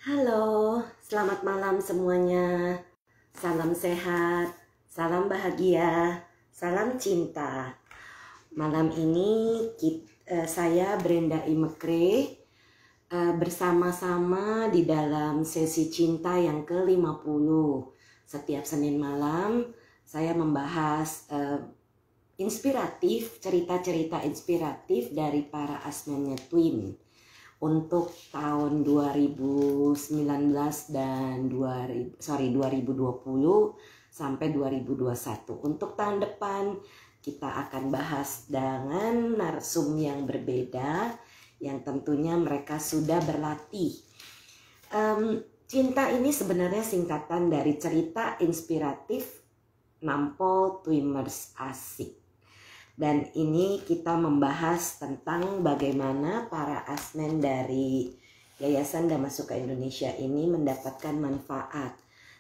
Halo, selamat malam semuanya. Salam sehat, salam bahagia, salam cinta. Malam ini saya Brenda Imekre bersama-sama di dalam sesi cinta yang ke-50. Setiap Senin malam saya membahas cerita-cerita inspiratif dari para asmennya Twin untuk tahun 2019 dan 2020 sampai 2021. Untuk tahun depan kita akan bahas dengan narsum yang berbeda yang tentunya mereka sudah berlatih. Cinta ini sebenarnya singkatan dari cerita inspiratif nampol Twimmers asik. Dan ini kita membahas tentang bagaimana para asmen dari Yayasan Damasuka Indonesia ini mendapatkan manfaat.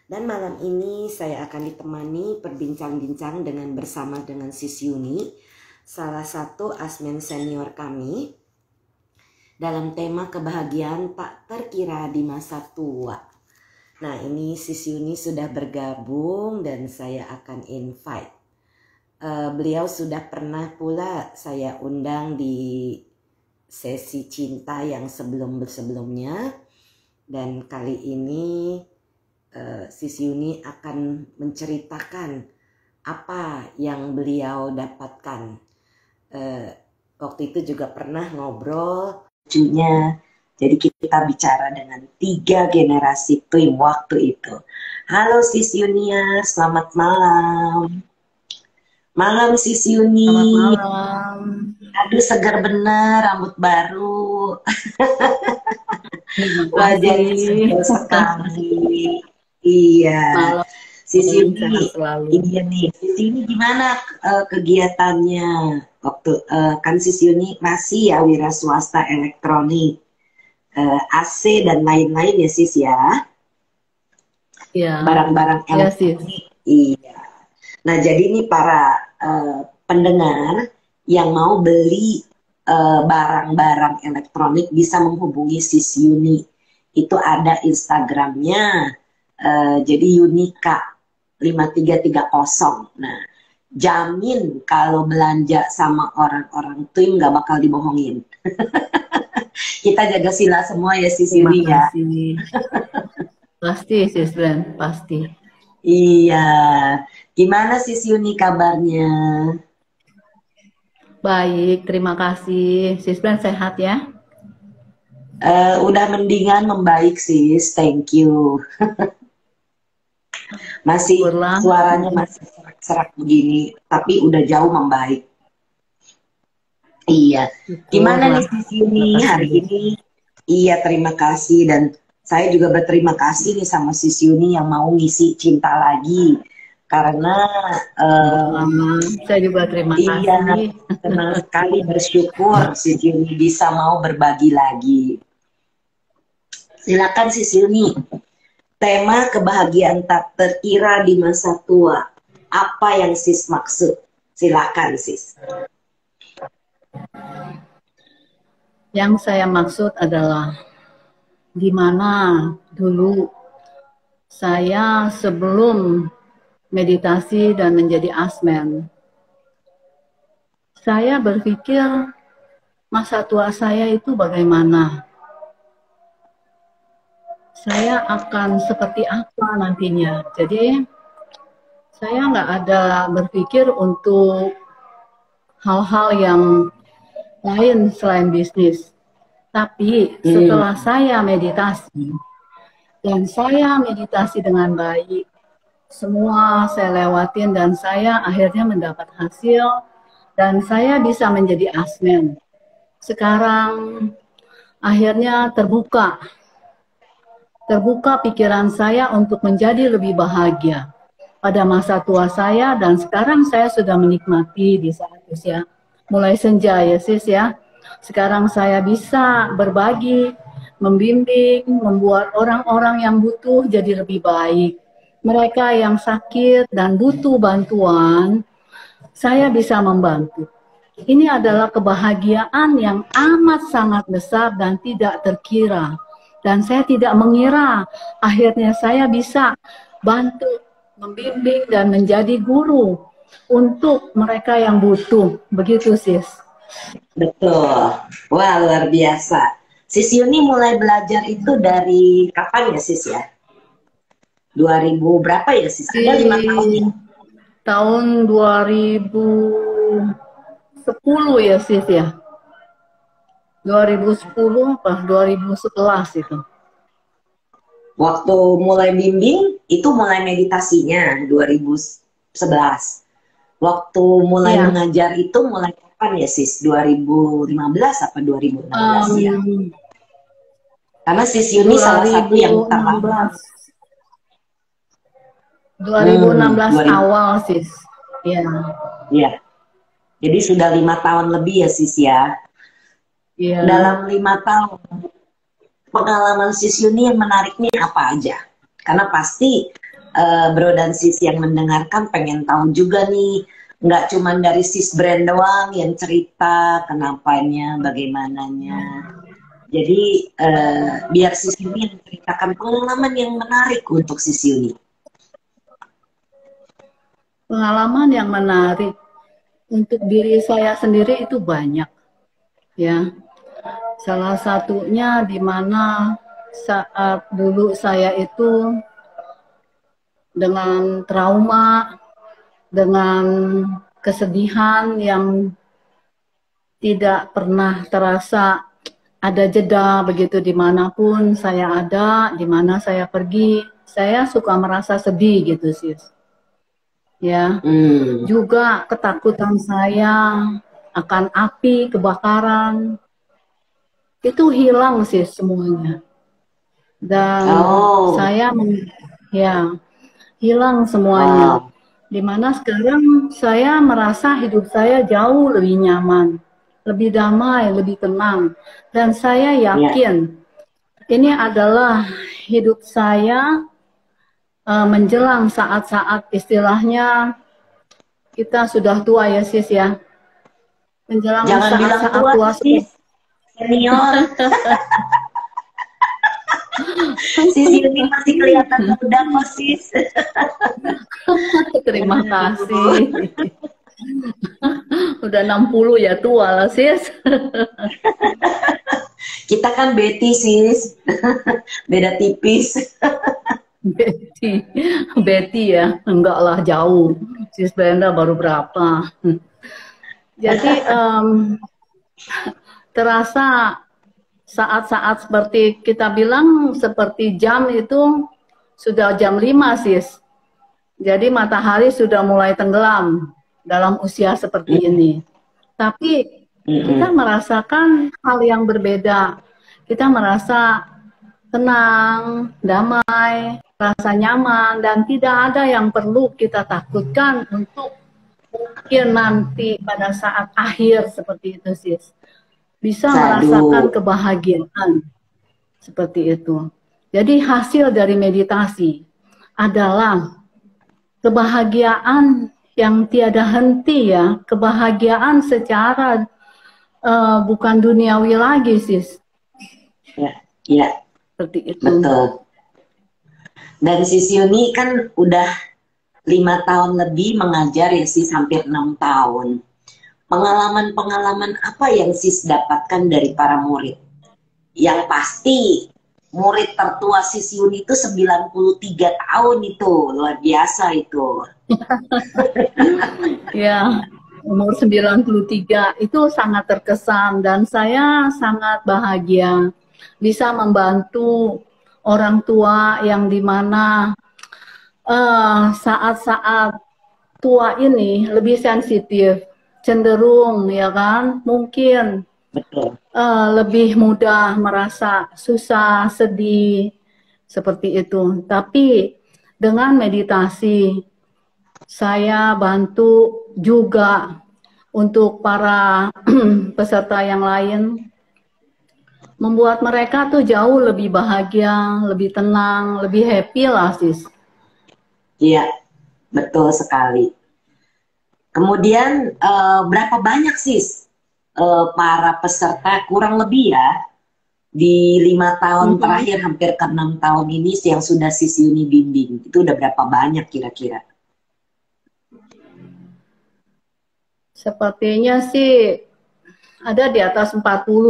Dan malam ini saya akan ditemani berbincang-bincang bersama dengan Sis Yuni, salah satu asmen senior kami, dalam tema kebahagiaan tak terkira di masa tua. Nah, ini Sis Yuni sudah bergabung dan saya akan invite. Beliau sudah pernah pula saya undang di sesi cinta yang sebelumnya, dan kali ini Sis Yuni akan menceritakan apa yang beliau dapatkan. Waktu itu juga pernah ngobrol lucunya, jadi kita bicara dengan 3 generasi Twin waktu itu. Halo Sis Yunia, selamat malam. Malam Sis Yuni. Selamat malam. Aduh, segar bener, rambut baru. Wajahnya segar sekali. Iya. Malam. Sis Yuni, Sehat selalu. iya nih. Sis Yuni gimana kegiatannya? Waktu kan Sis Yuni masih ya wira swasta elektronik, AC dan lain-lain ya Sis ya. Iya. Barang-barang elektronik. Iya. Nah, jadi ini para pendengar yang mau beli barang-barang elektronik bisa menghubungi Sis Yuni. Itu ada Instagramnya, jadi Yunika 5330. Nah, jamin kalau belanja sama orang-orang Twin gak bakal dibohongin. Kita jaga sila semua ya Sis Yuni ya. Pasti Sis Ben, pasti. Iya. Gimana Sis Yuni kabarnya? Baik, terima kasih. Sis Ben sehat ya? Udah mendingan membaik Sis, thank you. Masih suaranya masih serak-serak begini, tapi udah jauh membaik. Iya. Gimana nih Sis Yuni hari ini? Iya, terima kasih, dan saya juga berterima kasih nih sama Sis Yuni yang mau ngisi cinta lagi. Karena saya juga terima kasih. Iya, senang sekali, bersyukur Sis Yuni bisa mau berbagi lagi. Silakan Sis Yuni. Tema kebahagiaan tak terkira di masa tua. Apa yang Sis maksud? Silakan Sis. Yang saya maksud adalah di mana dulu saya sebelum meditasi dan menjadi asmen, saya berpikir masa tua saya itu bagaimana, saya akan seperti apa nantinya. Jadi saya nggak ada berpikir untuk hal-hal yang lain selain bisnis. Tapi setelah saya meditasi, dan saya meditasi dengan baik, semua saya lewatin dan saya akhirnya mendapat hasil dan saya bisa menjadi asmen. Sekarang akhirnya terbuka pikiran saya untuk menjadi lebih bahagia pada masa tua saya, dan sekarang saya sudah menikmati di saat usia mulai senja ya Sis ya. Sekarang saya bisa berbagi, membimbing, membuat orang-orang yang butuh jadi lebih baik. Mereka yang sakit dan butuh bantuan, saya bisa membantu. Ini adalah kebahagiaan yang amat sangat besar dan tidak terkira. Dan saya tidak mengira akhirnya saya bisa bantu, membimbing, dan menjadi guru untuk mereka yang butuh. Begitu, sis. Betul. Wah, luar biasa. Sis Yuni mulai belajar itu dari kapan ya, Sis ya? 2000 berapa ya, Sis? Ada 5 tahun ya? Tahun 2010 ya, sis ya. 2010 apa 2011 itu. Waktu mulai bimbing, itu mulai meditasinya 2011. Waktu mulai Iya. mengajar itu mulai kapan ya, Sis? 2015 apa 2016 ya? Karena Sis Yuni salah satu yang terlama. 2016 awal, sis. Ya. Ya. Jadi sudah 5 tahun lebih ya, Sis ya. Ya. Dalam 5 tahun, pengalaman Sis Yuni yang menariknya apa aja? Karena pasti bro dan sis yang mendengarkan pengen tahu juga nih, nggak cuma dari sis brand doang yang cerita kenapanya, bagaimananya. Jadi biar sis Yuni menceritakan pengalaman yang menarik untuk sis Yuni. Pengalaman yang menarik untuk diri saya sendiri itu banyak, ya. Salah satunya di mana saat dulu saya itu dengan trauma, dengan kesedihan yang tidak pernah terasa ada jeda begitu dimanapun saya ada, dimana saya pergi, saya suka merasa sedih gitu, sis. Ya, juga ketakutan saya akan api, kebakaran, itu hilang sih semuanya. Dan saya ya hilang semuanya. Dimana sekarang saya merasa hidup saya jauh lebih nyaman, lebih damai, lebih tenang. Dan saya yakin ini adalah hidup saya menjelang saat-saat istilahnya kita sudah tua ya, sis ya. Menjelang saat-saat tua, sis. Senior. Sis Yuni masih kelihatan muda kok, sis. Terima kasih. Udah 60 ya, tua lah, sis. Kita kan Betty, sis. Beda tipis. Betty ya, enggak lah, jauh. Sis Brenda baru berapa. Jadi terasa saat-saat seperti kita bilang seperti jam itu sudah jam 5, sis. Jadi matahari sudah mulai tenggelam dalam usia seperti ini. Tapi kita merasakan hal yang berbeda. Kita merasa tenang, damai, rasa nyaman, dan tidak ada yang perlu kita takutkan untuk mungkin nanti pada saat akhir seperti itu, sis. Bisa merasakan kebahagiaan seperti itu. Jadi hasil dari meditasi adalah kebahagiaan yang tiada henti ya, kebahagiaan secara bukan duniawi lagi, sis. Ya. Seperti itu. Betul. Dan sis Yuni kan udah 5 tahun lebih mengajar ya, sis, hampir 6 tahun. Pengalaman-pengalaman apa yang sis dapatkan dari para murid? Yang pasti murid tertua sis Yuni itu 93 tahun itu, luar biasa itu. Ya, umur 93 itu sangat terkesan dan saya sangat bahagia bisa membantu orang tua yang dimana saat-saat tua ini lebih sensitif, cenderung ya kan, mungkin lebih mudah merasa susah, sedih, seperti itu. Tapi dengan meditasi, saya bantu juga untuk para peserta yang lain, membuat mereka tuh jauh lebih bahagia, lebih tenang, lebih happy lah, sis. Iya, betul sekali. Kemudian berapa banyak sis para peserta, kurang lebih ya, di 5 tahun terakhir, hampir ke 6 tahun ini yang sudah Sis Yuni bimbing, itu udah berapa banyak kira-kira? Sepertinya sih ada di atas 40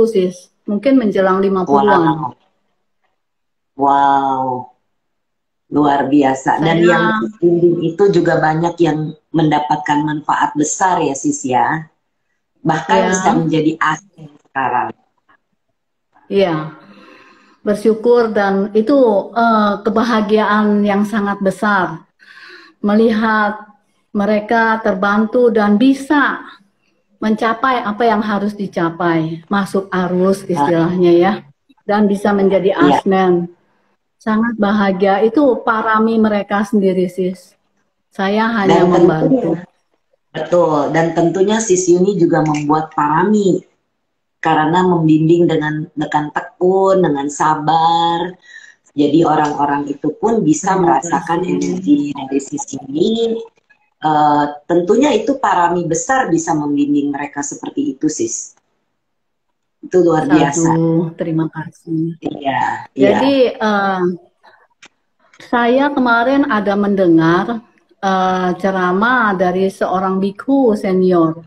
sis, mungkin menjelang 50-an. Wow, luar biasa. Dan yang bimbing itu juga banyak yang mendapatkan manfaat besar ya sis ya, bahkan bisa menjadi aset sekarang. Iya, bersyukur, dan itu kebahagiaan yang sangat besar melihat mereka terbantu dan bisa mencapai apa yang harus dicapai, masuk arus istilahnya ya, dan bisa menjadi asmen. Sangat bahagia, itu parami mereka sendiri sis. Saya hanya membantu. Betul, dan tentunya Sis Yuni juga membuat parami karena membimbing dengan tekun, dengan sabar. Jadi orang-orang itu pun bisa merasakan energi dari Sis Yuni. Tentunya itu parami besar bisa membimbing mereka seperti itu, Sis. Itu luar biasa. Terima kasih. Iya. Jadi saya kemarin ada mendengar ceramah dari seorang bikhu senior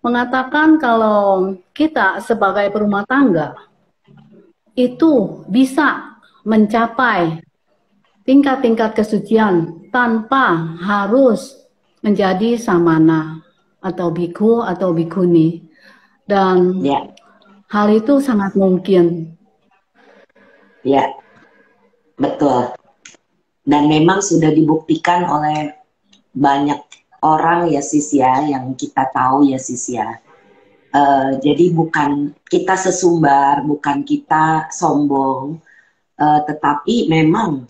mengatakan kalau kita sebagai perumah tangga itu bisa mencapai tingkat-tingkat kesucian tanpa harus menjadi samana atau bikhu atau bikuni, dan hal itu sangat mungkin. Ya, betul. Dan memang sudah dibuktikan oleh banyak orang ya sis ya, yang kita tahu ya sis ya. Jadi bukan kita sesumbar, bukan kita sombong, tetapi memang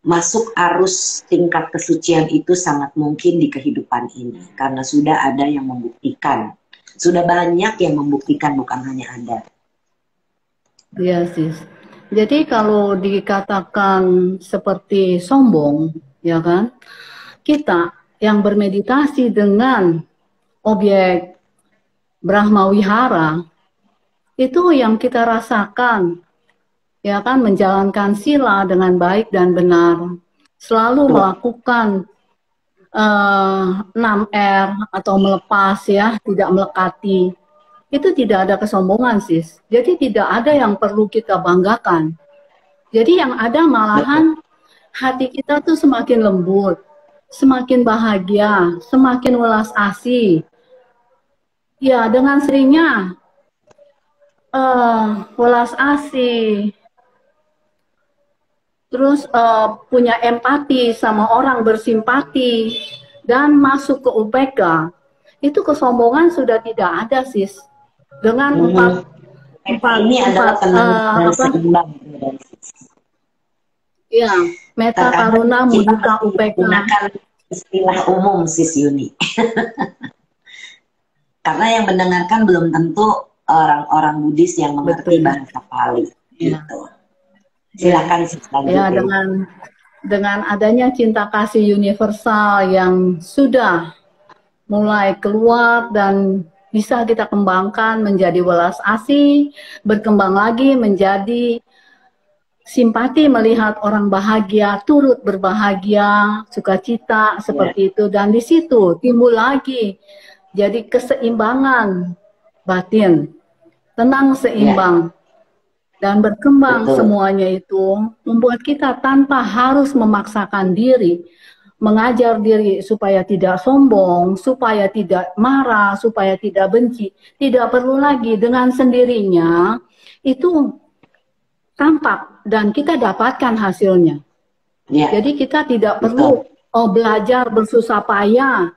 masuk arus tingkat kesucian itu sangat mungkin di kehidupan ini, karena sudah ada yang membuktikan, sudah banyak yang membuktikan, bukan hanya ada. Iya sis. Jadi kalau dikatakan seperti sombong, ya kan, kita yang bermeditasi dengan objek Brahma Wihara, itu yang kita rasakan, ya kan, menjalankan sila dengan baik dan benar, selalu melakukan 6R atau melepas ya, tidak melekati. Itu tidak ada kesombongan sis. Jadi tidak ada yang perlu kita banggakan. Jadi yang ada malahan hati kita tuh semakin lembut, semakin bahagia, semakin welas asih. Ya, dengan seringnya welas asih, terus punya empati sama orang, bersimpati, dan masuk ke UPK, itu kesombongan sudah tidak ada sis. Dengan empat ya, meta, karuna, mudita, UPK. Gunakan istilah umum sis Yuni. Karena yang mendengarkan belum tentu orang-orang Buddhis yang mengerti bahasa Pali. Gitu. Silakan sis lanjutin. Ya, dengan adanya cinta kasih universal yang sudah mulai keluar dan bisa kita kembangkan menjadi welas asih, berkembang lagi menjadi simpati melihat orang bahagia, turut berbahagia, sukacita seperti itu, dan di situ timbul lagi jadi keseimbangan batin, tenang, seimbang, dan berkembang. Semuanya itu membuat kita tanpa harus memaksakan diri, mengajar diri supaya tidak sombong, supaya tidak marah, supaya tidak benci. Tidak perlu lagi, dengan sendirinya itu tampak dan kita dapatkan hasilnya. Jadi kita tidak perlu belajar bersusah payah,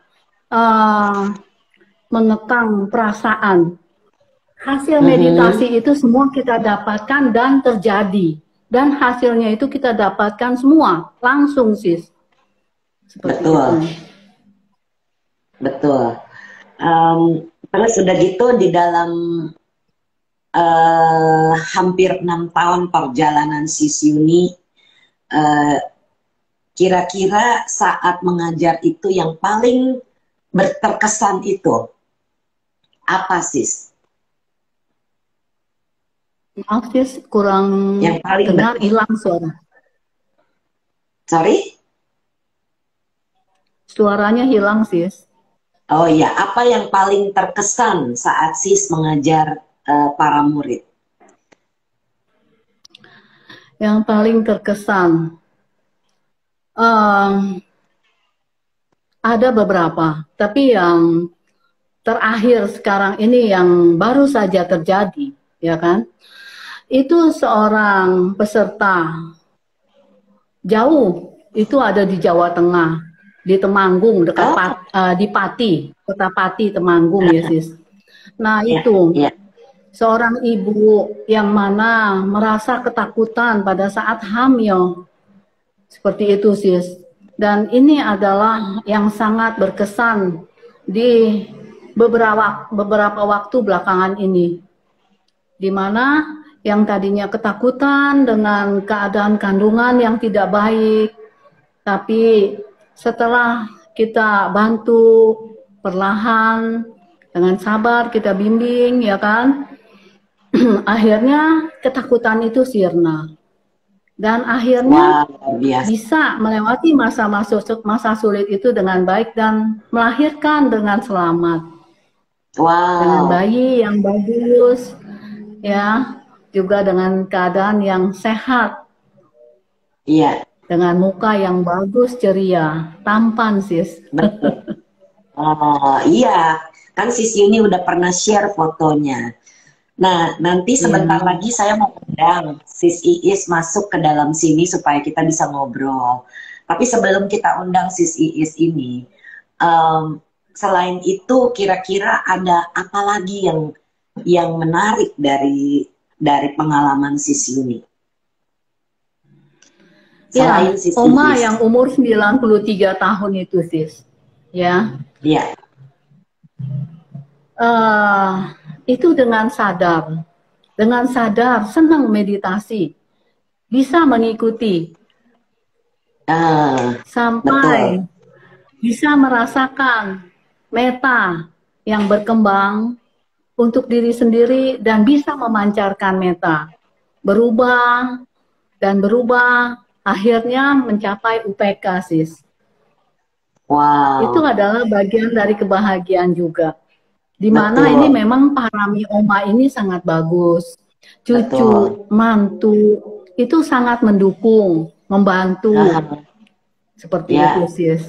mengekang perasaan. Hasil meditasi itu semua kita dapatkan dan terjadi. Dan hasilnya itu kita dapatkan semua langsung sis. Seperti betul. Itu. Betul. Terus sudah gitu di dalam hampir 6 tahun perjalanan Sis Yuni, kira-kira saat mengajar itu yang paling berterkesan itu apa sis? Maaf sis, kurang Yang paling dengar, hilang suara. sorry? Suaranya hilang sis. Oh iya, apa yang paling terkesan saat sis mengajar para murid? Yang paling terkesan, em, ada beberapa, tapi yang terakhir sekarang ini yang baru saja terjadi, ya kan? Itu seorang peserta jauh, itu ada di Jawa Tengah, di Temanggung, dekat Oh, di Pati, kota Pati, Temanggung ya sis. Nah ya, itu ya. seorang ibu yang mana merasa ketakutan pada saat hamil, seperti itu sis. Dan ini adalah yang sangat berkesan di beberapa waktu belakangan ini, di mana yang tadinya ketakutan dengan keadaan kandungan yang tidak baik, tapi setelah kita bantu perlahan, dengan sabar kita bimbing, ya kan, akhirnya ketakutan itu sirna. Dan akhirnya Wah, luar biasa. bisa melewati masa sulit itu dengan baik dan melahirkan dengan selamat. Dengan Wow, bayi yang bagus, ya, juga dengan keadaan yang sehat, iya, dengan muka yang bagus, ceria, tampan sis. betul. Oh iya, kan Sis Yuni udah pernah share fotonya. Nah, nanti Ya, sebentar lagi saya mau undang Sis Iis masuk ke dalam sini supaya kita bisa ngobrol. Tapi sebelum kita undang Sis Iis ini, em, selain itu kira-kira ada apa lagi yang menarik dari pengalaman Sis Yuni? ya, Selain Sis Oma Iis. yang umur 93 tahun itu sis, ya, Iya. eh itu dengan sadar, senang meditasi, bisa mengikuti Ah, betul. sampai bisa merasakan meta yang berkembang untuk diri sendiri dan bisa memancarkan meta, berubah dan berubah, akhirnya mencapai UPK sis. Itu Wow, adalah bagian dari kebahagiaan juga. Di mana ini betul, memang parami Oma ini sangat bagus. betul. Cucu, mantu, itu sangat mendukung, membantu. Ah, Seperti itu, ya, sis.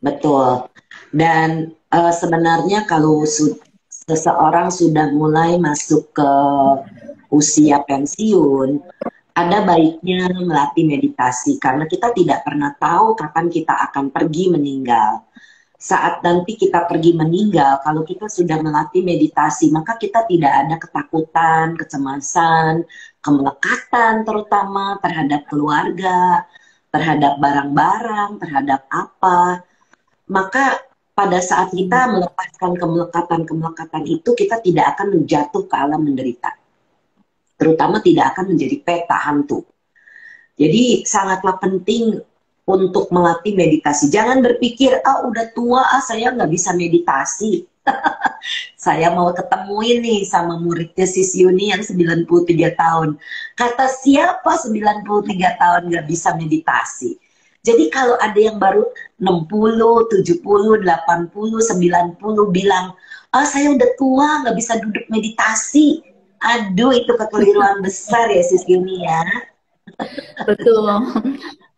betul. Dan sebenarnya kalau seseorang sudah mulai masuk ke usia pensiun, ada baiknya melatih meditasi karena kita tidak pernah tahu kapan kita akan pergi meninggal. Saat nanti kita pergi meninggal, kalau kita sudah melatih meditasi, maka kita tidak ada ketakutan, kecemasan, kemelekatan terutama terhadap keluarga, terhadap barang-barang, terhadap apa. Maka pada saat kita melepaskan kemelekatan-kemelekatan itu, kita tidak akan menjatuh ke alam menderita. Terutama tidak akan menjadi peta hantu. Jadi sangatlah penting untuk melatih meditasi. Jangan berpikir, ah udah tua, ah saya nggak bisa meditasi. Saya mau ketemu ini sama muridnya Sis Yuni yang 93 tahun. Kata siapa 93 tahun nggak bisa meditasi? Jadi kalau ada yang baru 60, 70, 80, 90 bilang, ah saya udah tua nggak bisa duduk meditasi. Aduh itu kekeliruan besar ya Sis Yuni ya. Betul.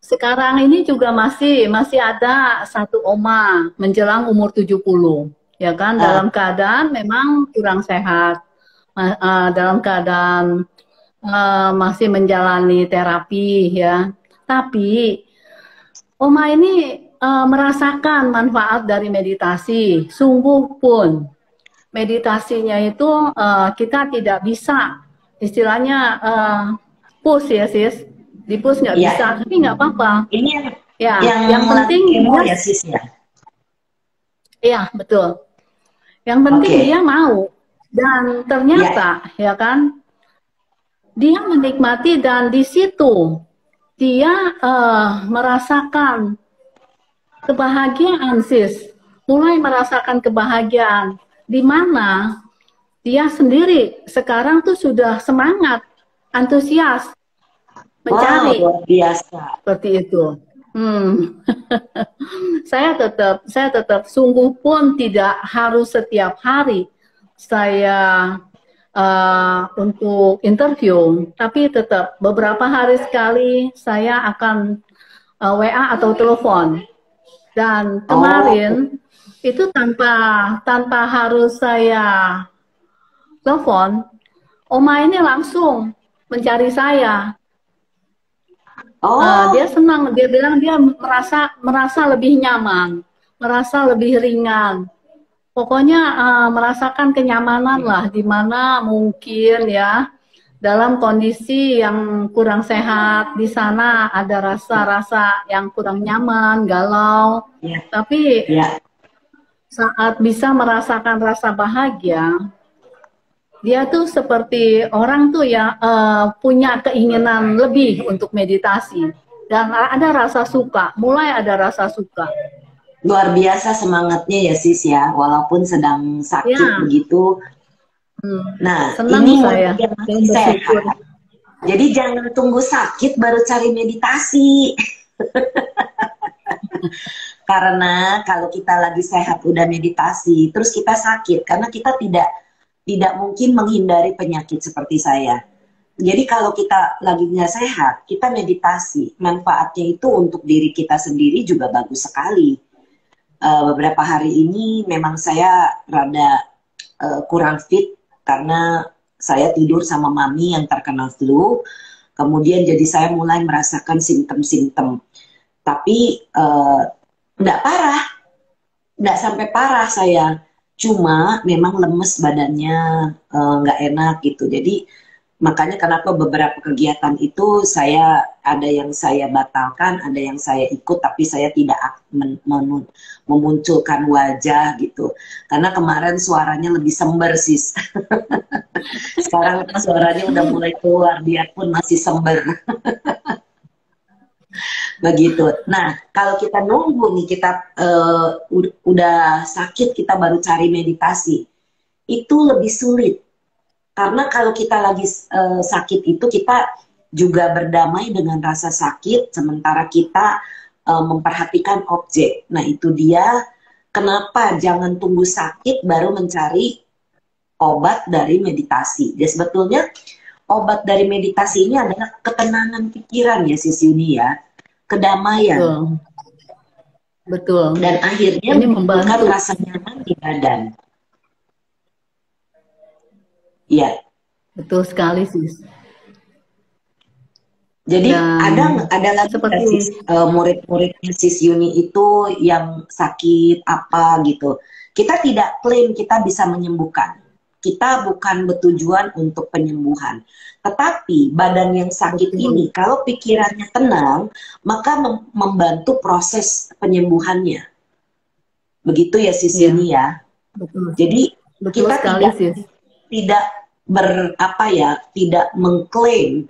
Sekarang ini juga masih ada satu oma menjelang umur 70, ya kan, Ah, dalam keadaan memang kurang sehat, dalam keadaan masih menjalani terapi ya. Tapi oma ini merasakan manfaat dari meditasi. Sungguh pun meditasinya itu kita tidak bisa istilahnya push ya sis, di push nggak iya, bisa, tapi nggak apa-apa. ini Ya, yang yang melatih penting emo dia, ya sis ya. ya betul. Yang penting dia Oke, mau dan ya, ternyata ya kan dia menikmati dan di situ dia merasakan kebahagiaan sis, mulai merasakan kebahagiaan di mana dia sendiri sekarang tuh sudah semangat, antusias Wow, mencari luar biasa. seperti itu. Hmm. saya tetap sungguh pun tidak harus setiap hari saya untuk interview, tapi tetap beberapa hari sekali saya akan WA atau telepon. Dan Oh, kemarin itu tanpa tanpa harus saya telepon, Oma ini langsung mencari saya. Dia oh, senang, dia bilang dia merasa lebih nyaman, merasa lebih ringan. Pokoknya merasakan kenyamanan lah, di mana mungkin ya dalam kondisi yang kurang sehat di sana ada rasa-rasa yang kurang nyaman, galau. ya, Tapi ya. saat bisa merasakan rasa bahagia, dia tuh seperti orang tuh ya punya keinginan lebih untuk meditasi dan ada rasa suka, mulai ada rasa suka. Luar biasa semangatnya ya sis ya, walaupun sedang sakit Ya, begitu. Nah, senang ini saya untuk yang dan masih bersyukur. sehat. Jadi jangan tunggu sakit baru cari meditasi. Karena kalau kita lagi sehat udah meditasi, terus kita sakit karena kita tidak mungkin menghindari penyakit seperti saya. Jadi kalau kita lagi nggak sehat, kita meditasi. Manfaatnya itu untuk diri kita sendiri juga bagus sekali. Beberapa hari ini memang saya rada kurang fit karena saya tidur sama mami yang terkena flu. Kemudian jadi saya mulai merasakan simptom-simptom. Tapi nggak parah, nggak sampai parah saya. Cuma memang lemes badannya, nggak enak gitu. Jadi makanya kenapa beberapa kegiatan itu saya ada yang saya batalkan, ada yang saya ikut, tapi saya tidak memunculkan wajah gitu. Karena kemarin suaranya lebih sember sis. Sekarang suaranya udah mulai keluar, dia pun masih sember. Begitu. Nah, kalau kita nunggu nih, kita udah sakit, kita baru cari meditasi, itu lebih sulit. Karena kalau kita lagi sakit itu, kita juga berdamai dengan rasa sakit, sementara kita memperhatikan objek. Nah, itu dia kenapa jangan tunggu sakit baru mencari obat dari meditasi. Jadi sebetulnya obat dari meditasi ini adalah ketenangan pikiran ya, Sisi ini ya, kedamaian. Betul, betul. Dan akhirnya Ini menimbulkan membantu. rasa nyaman di badan. Ya, Betul sekali, sis. jadi Dan ada lagi nggak sis seperti murid-muridnya sis Yuni itu yang sakit apa gitu? Kita tidak klaim kita bisa menyembuhkan. Kita bukan bertujuan untuk penyembuhan. Tetapi badan yang sakit ini, betul, kalau pikirannya tenang, maka membantu proses penyembuhannya. Begitu ya sis Yuni ya, ya. betul, Jadi betul kita sekali, tidak sis. tidak berapa ya, tidak mengklaim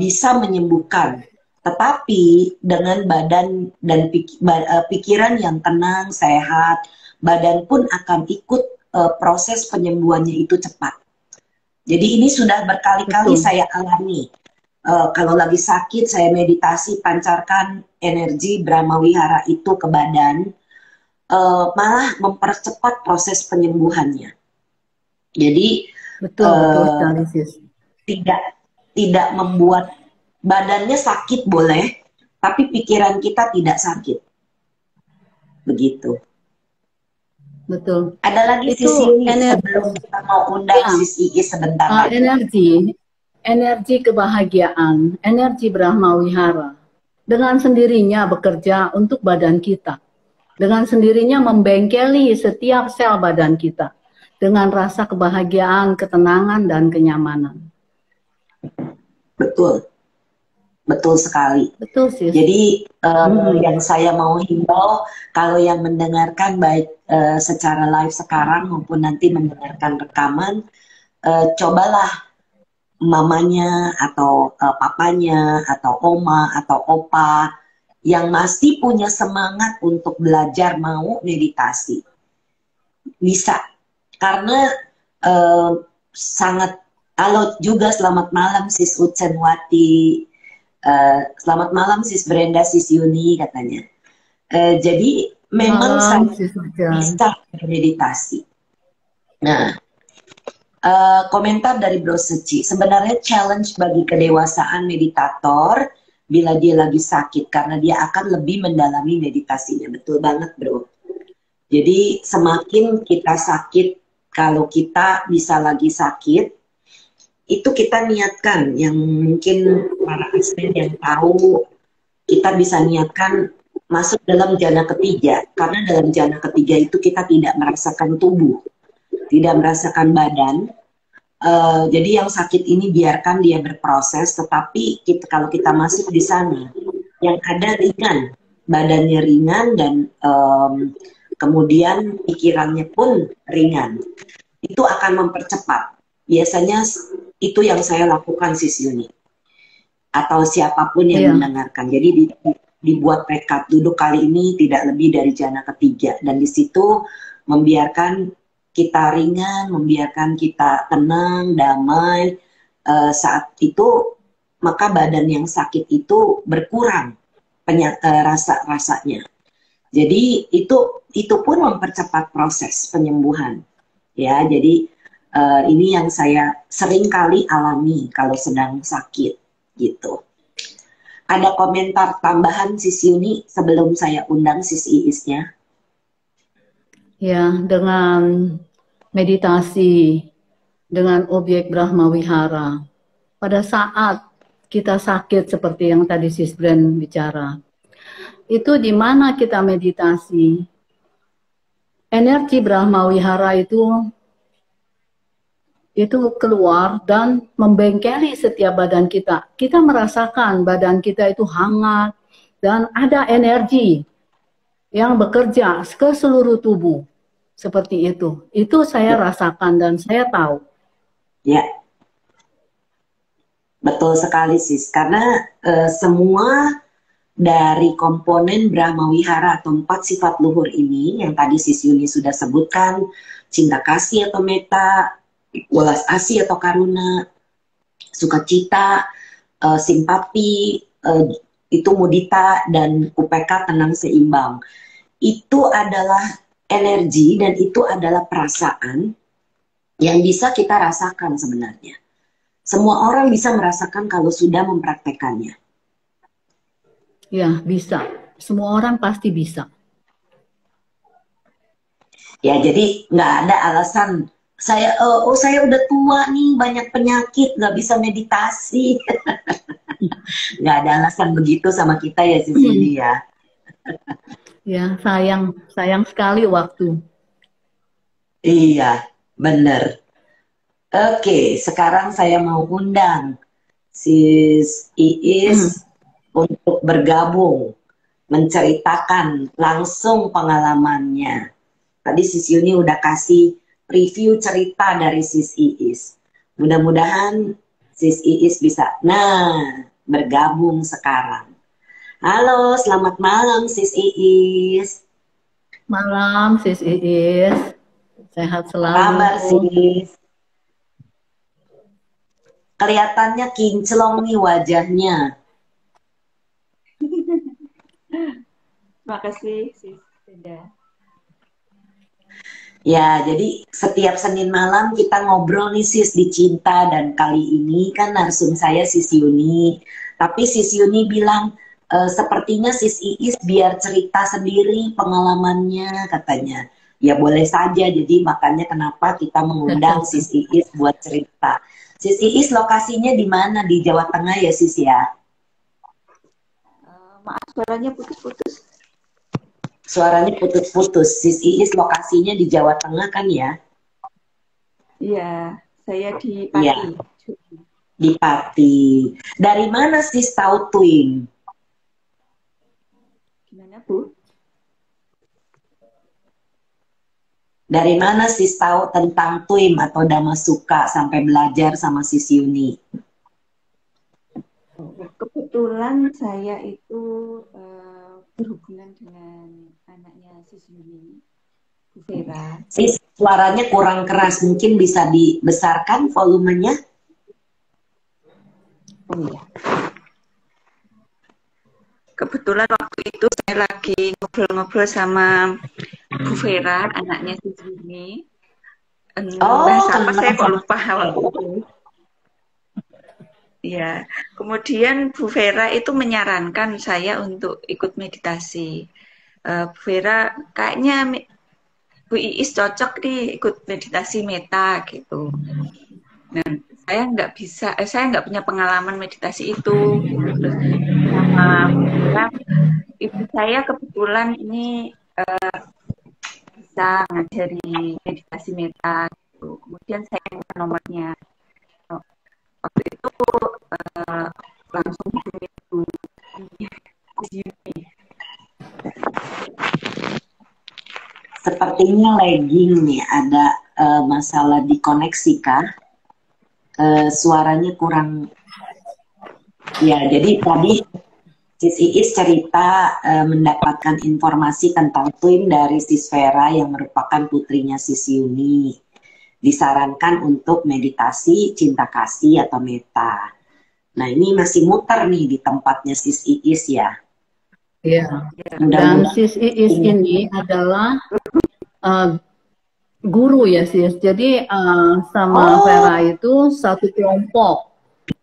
bisa menyembuhkan, tetapi dengan badan dan pikiran yang tenang, sehat, badan pun akan ikut proses penyembuhannya itu cepat. Jadi ini sudah berkali-kali Betul, saya alami. Kalau lagi sakit, saya meditasi, pancarkan energi Brahma Wihara itu ke badan, malah mempercepat proses penyembuhannya. Jadi betul eh, sekali, sis. tidak tidak membuat badannya sakit boleh, tapi pikiran kita tidak sakit. Begitu. Betul. Ada lagi sisi Itu ini sebelum energi, kita mau undang ya, sisi sebentar lagi. energi kebahagiaan, energi Brahma Wihara. Dengan sendirinya bekerja untuk badan kita. Dengan sendirinya membengkeli setiap sel badan kita. Dengan rasa kebahagiaan, ketenangan, dan kenyamanan. Betul, betul sekali. Betul, sis. Jadi yang saya mau himbau, kalau yang mendengarkan baik secara live sekarang maupun nanti mendengarkan rekaman, cobalah mamanya atau papanya atau oma atau opa yang masih punya semangat untuk belajar mau meditasi. Bisa. Karena eh, sangat alot juga. Selamat malam Sis Ucenwati, selamat malam Sis Brenda, Sis Yuni katanya. Jadi memang Malam, saya Sis Ujan. bisa meditasi. Nah, komentar dari Bro Seci, sebenarnya challenge bagi kedewasaan meditator bila dia lagi sakit, karena dia akan lebih mendalami meditasinya. Betul banget Bro. Jadi semakin kita sakit, kalau kita bisa lagi sakit, itu kita niatkan, yang mungkin para asisten yang tahu, kita bisa niatkan masuk dalam jana ketiga, karena dalam jana ketiga itu kita tidak merasakan tubuh, tidak merasakan badan. Jadi yang sakit ini biarkan dia berproses, tetapi kalau kita masuk di sana, yang ada ringan, badannya ringan, dan kemudian pikirannya pun ringan. Itu akan mempercepat. Biasanya itu yang saya lakukan Sis Yuni, atau siapapun yang mendengarkan. Jadi dibuat tekad, duduk kali ini tidak lebih dari jana ketiga, dan di situ membiarkan kita ringan, membiarkan kita tenang, damai. Saat itu maka badan yang sakit itu berkurang rasa-rasanya. Jadi itu pun mempercepat proses penyembuhan. Ya, jadi ini yang saya sering kali alami kalau sedang sakit gitu. Ada komentar tambahan Sis Yuni sebelum saya undang Sis Iisnya? Ya, dengan meditasi dengan objek Brahma Wihara, pada saat kita sakit seperti yang tadi Sis Bren bicara, itu di mana kita meditasi, energi Brahma Wihara itu keluar dan membengkeli setiap badan kita. Kita merasakan badan kita itu hangat dan ada energi yang bekerja ke seluruh tubuh. Seperti itu. Itu saya rasakan dan saya tahu. Ya, betul sekali Sis. Karena semua dari komponen Brahma Wihara atau 4 sifat luhur ini yang tadi Sis Yuni sudah sebutkan, cinta kasih atau meta, welas asih atau karuna, sukacita, simpati, itu mudita, dan upeka tenang seimbang. Itu adalah energi dan itu adalah perasaan yang bisa kita rasakan sebenarnya. Semua orang bisa merasakan kalau sudah mempraktekannya. Ya, bisa. Semua orang pasti bisa. Ya, jadi nggak ada alasan saya saya udah tua nih, banyak penyakit, nggak bisa meditasi. Nggak ada alasan begitu sama kita ya Sis Yuni ya. Ya, sayang sekali waktu. Iya, bener. Oke, sekarang saya mau undang Sis Iis untuk bergabung, menceritakan langsung pengalamannya. Tadi Sis Yuni udah kasih review cerita dari Sis Iis. Mudah-mudahan Sis Iis bisa, bergabung sekarang. Halo, selamat malam Sis Iis. Malam, Sis Iis. Sehat selalu. Apa kabar Sis? Kelihatannya kinclong nih wajahnya. Makasih Sis Brenda. Ya, jadi setiap Senin malam kita ngobrol nih Sis di Cinta, dan kali ini kan narsum saya Sis Yuni. Tapi Sis Yuni bilang sepertinya Sis Iis biar cerita sendiri pengalamannya katanya. Ya boleh saja, jadi makanya kenapa kita mengundang Sis Iis buat cerita. Sis Iis lokasinya di mana? Di Jawa Tengah ya Sis ya? Maaf suaranya putus-putus. Suaranya putus-putus. Sis Iis lokasinya di Jawa Tengah kan ya? Iya, saya di Pati. Ya, di Pati. Dari mana Sis tahu Twin? Gimana Bu? Dari mana Sis tahu tentang Twin atau Dhamma Sukha sampai belajar sama Sis Yuni? Kebetulan saya itu berhubungan dengan anaknya Sis Yuni. Bu Vera. Sis, suaranya kurang keras, mungkin bisa dibesarkan volumenya. Oh iya. Kebetulan waktu itu saya lagi ngobrol-ngobrol sama Bu Vera, anaknya si Juni. Oh, Bahasa apa kenal saya kok sama. lupa waktu itu. Ya, kemudian Bu Vera itu menyarankan saya untuk ikut meditasi. Bu Vera, kayaknya Bu Iis cocok nih ikut meditasi meta gitu. Nah, saya nggak punya pengalaman meditasi itu. Gitu. Terus sama Bu Vera, ibu saya kebetulan ini bisa ngajari meditasi meta. Gitu. Kemudian saya minta nomornya. Waktu itu uh, langsung hubungi Bu Yuni. Sepertinya lagging nih, ada masalah di koneksi kah? Suaranya kurang. Ya, jadi tadi Sis Iis cerita mendapatkan informasi tentang twin dari Sis Vera yang merupakan putrinya Sis Yuni. Disarankan untuk meditasi cinta kasih atau meta. Nah, ini masih muter nih di tempatnya Sis Iis ya. Iya. Dan Mudah-mudahan Sis Iis ini adalah guru ya Sis. Jadi sama Vera itu satu kelompok.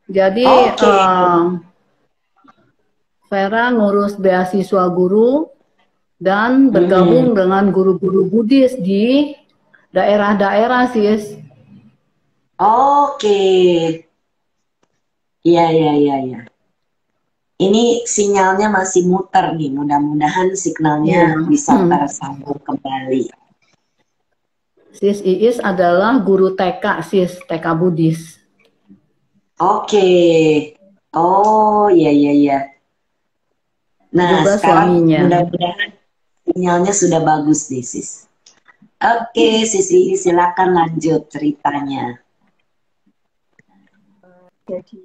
Jadi Vera ngurus beasiswa guru dan bergabung dengan guru-guru Buddhis di daerah-daerah Sis. Oke. Iya, iya, iya, iya. Ini sinyalnya masih muter nih. Mudah-mudahan signalnya bisa tersambung kembali. Sis Iis adalah guru TK Sis, TK Buddhis. Oke. Oh, iya, iya, iya. Nah, Juga sekarang suaminya. mudah-mudahan sinyalnya sudah bagus nih, Sis. Oke, Sis Iis, silakan lanjut ceritanya. Jadi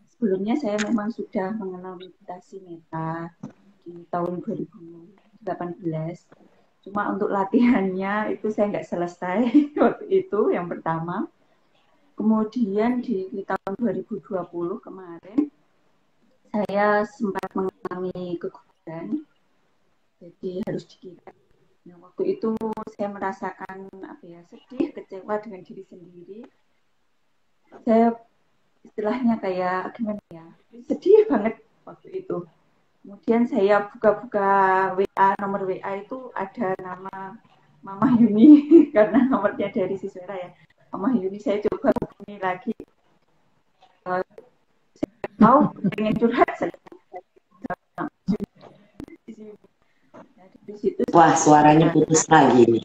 sebelumnya saya memang sudah mengenal meditasi meta di tahun 2018. Cuma untuk latihannya itu saya nggak selesai waktu itu yang pertama. Kemudian di tahun 2020 kemarin saya sempat mengalami keguguran, jadi harus dikirim. Nah, waktu itu saya merasakan sedih, kecewa dengan diri sendiri. Saya istilahnya kayak gimana ya, sedih banget waktu itu. Kemudian saya buka-buka WA, nomor WA itu ada nama Mama Yuni karena nomornya dari Siswera ya. Mama Yuni, saya coba hubungi lagi. Mau pengen curhat saya. Wah, suaranya putus lagi nih.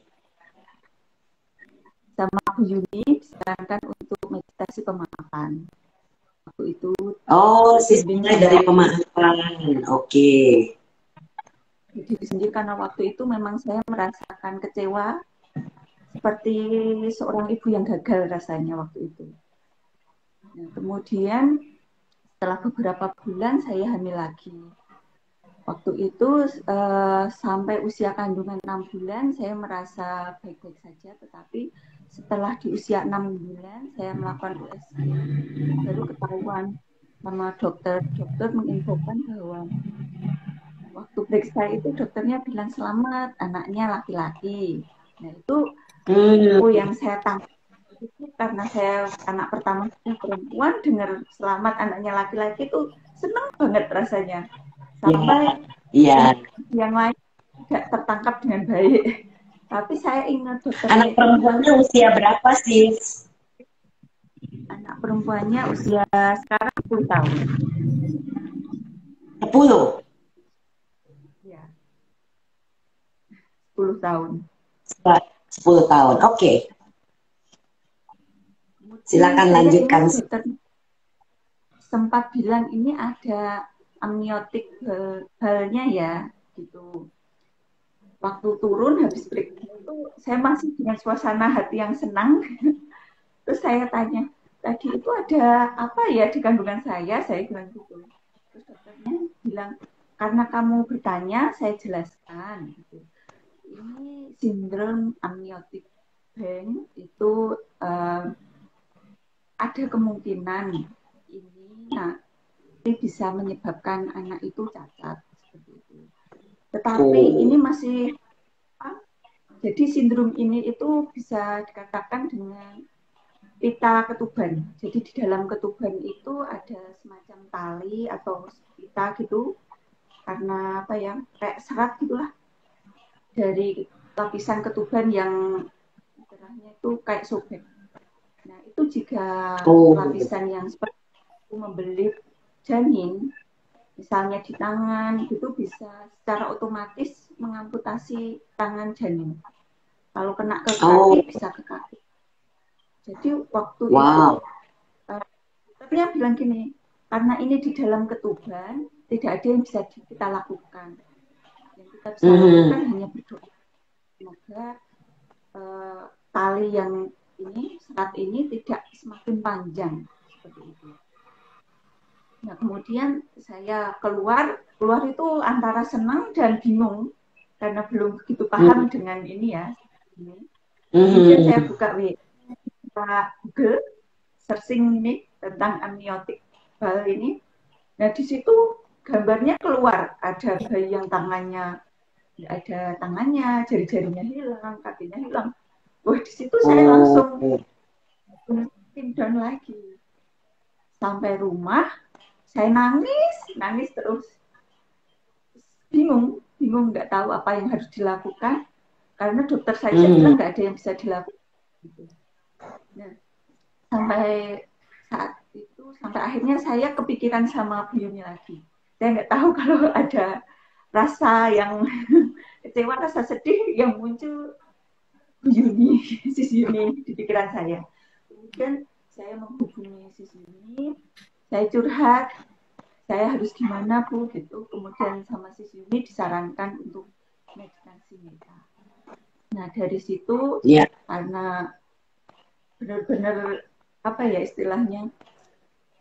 Sama Bu Yuni disarankan untuk meditasi pemaafan. Waktu itu. Oh, sistemnya dari pemaafan. Oke. Jadi sendiri karena waktu itu memang saya merasakan kecewa seperti seorang ibu yang gagal rasanya waktu itu. Nah, kemudian setelah beberapa bulan saya hamil lagi. Waktu itu sampai usia kandungan 6 bulan saya merasa baik-baik saja, tetapi setelah di usia 6 bulan saya melakukan USG, baru ketahuan sama dokter. Dokter menginfokan bahwa waktu periksa itu dokternya bilang selamat, anaknya laki-laki. Nah itu yang saya tangkap itu karena saya anak pertama perempuan, dengar selamat anaknya laki-laki itu senang banget rasanya. Sampai yang lain tidak tertangkap dengan baik. Tapi saya ingat dokternya. Anak perempuannya usia berapa sih? Anak perempuannya usia sekarang 10 tahun. 10? Ya. 10 tahun. 10 tahun, oke. Silakan lanjutkan. Dokter sempat bilang ini ada amniotik halnya ya, gitu. Waktu turun habis break itu saya masih dengan suasana hati yang senang. Terus saya tanya, tadi itu ada apa ya di kandungan saya bilang gitu. Terus dokternya bilang, karena kamu bertanya, saya jelaskan. Gitu. ini sindrom amniotic bank itu ada kemungkinan ini bisa menyebabkan anak itu cacat seperti itu. Tetapi ini masih jadi sindrom ini itu bisa dikatakan dengan pita ketuban. Jadi di dalam ketuban itu ada semacam tali atau pita gitu, karena apa ya, kayak serat gitulah dari lapisan ketuban yang istilahnya itu kayak sobek. Nah itu jika lapisan yang seperti itu membelit janin, misalnya di tangan, itu bisa secara otomatis mengamputasi tangan janin. Kalau kena ke kaki bisa ke kaki. Jadi waktu itu dokternya bilang gini, karena ini di dalam ketuban, tidak ada yang bisa kita lakukan. Yang kita bisa lakukan hanya berdoa. Semoga tali yang ini, serat ini tidak semakin panjang seperti itu. Nah kemudian saya keluar itu antara senang dan bingung karena belum begitu paham dengan ini ya. Kemudian saya buka Google, searching ini tentang amniotic bal ini. Nah di situ gambarnya keluar, ada bayi yang tangannya nggak ada tangannya, jari-jarinya hilang, kakinya hilang. Wah di situ saya langsung pin down lagi. Sampai rumah saya nangis terus, bingung nggak tahu apa yang harus dilakukan karena dokter saya bilang nggak ada yang bisa dilakukan. Nah, sampai saat itu, sampai akhirnya saya kepikiran sama Bu Yuni lagi. Saya nggak tahu kalau ada rasa yang kecewa, rasa sedih yang muncul Bu Yuni, Sis Yuni di pikiran saya. Kemudian saya menghubungi Sis Yuni, saya curhat, saya harus gimana Bu gitu. Kemudian sama Sis Yuni disarankan untuk meditasi meta. Nah dari situ karena benar-benar apa ya istilahnya,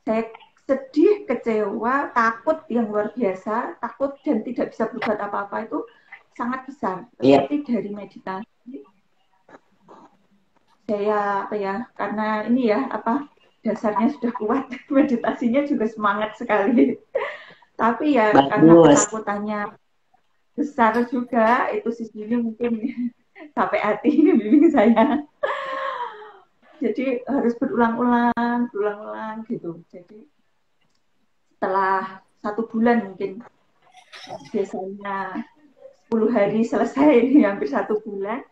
saya sedih, kecewa, takut yang luar biasa, takut dan tidak bisa berbuat apa-apa itu sangat besar. Tetapi dari meditasi saya apa ya, karena ini ya apa dasarnya sudah kuat, meditasinya juga semangat sekali. Tapi ya karena ketakutannya besar juga, itu sendiri mungkin sampai hati bimbing saya. Jadi harus berulang-ulang gitu. Jadi setelah 1 bulan mungkin, biasanya 10 hari selesai, hampir 1 bulan,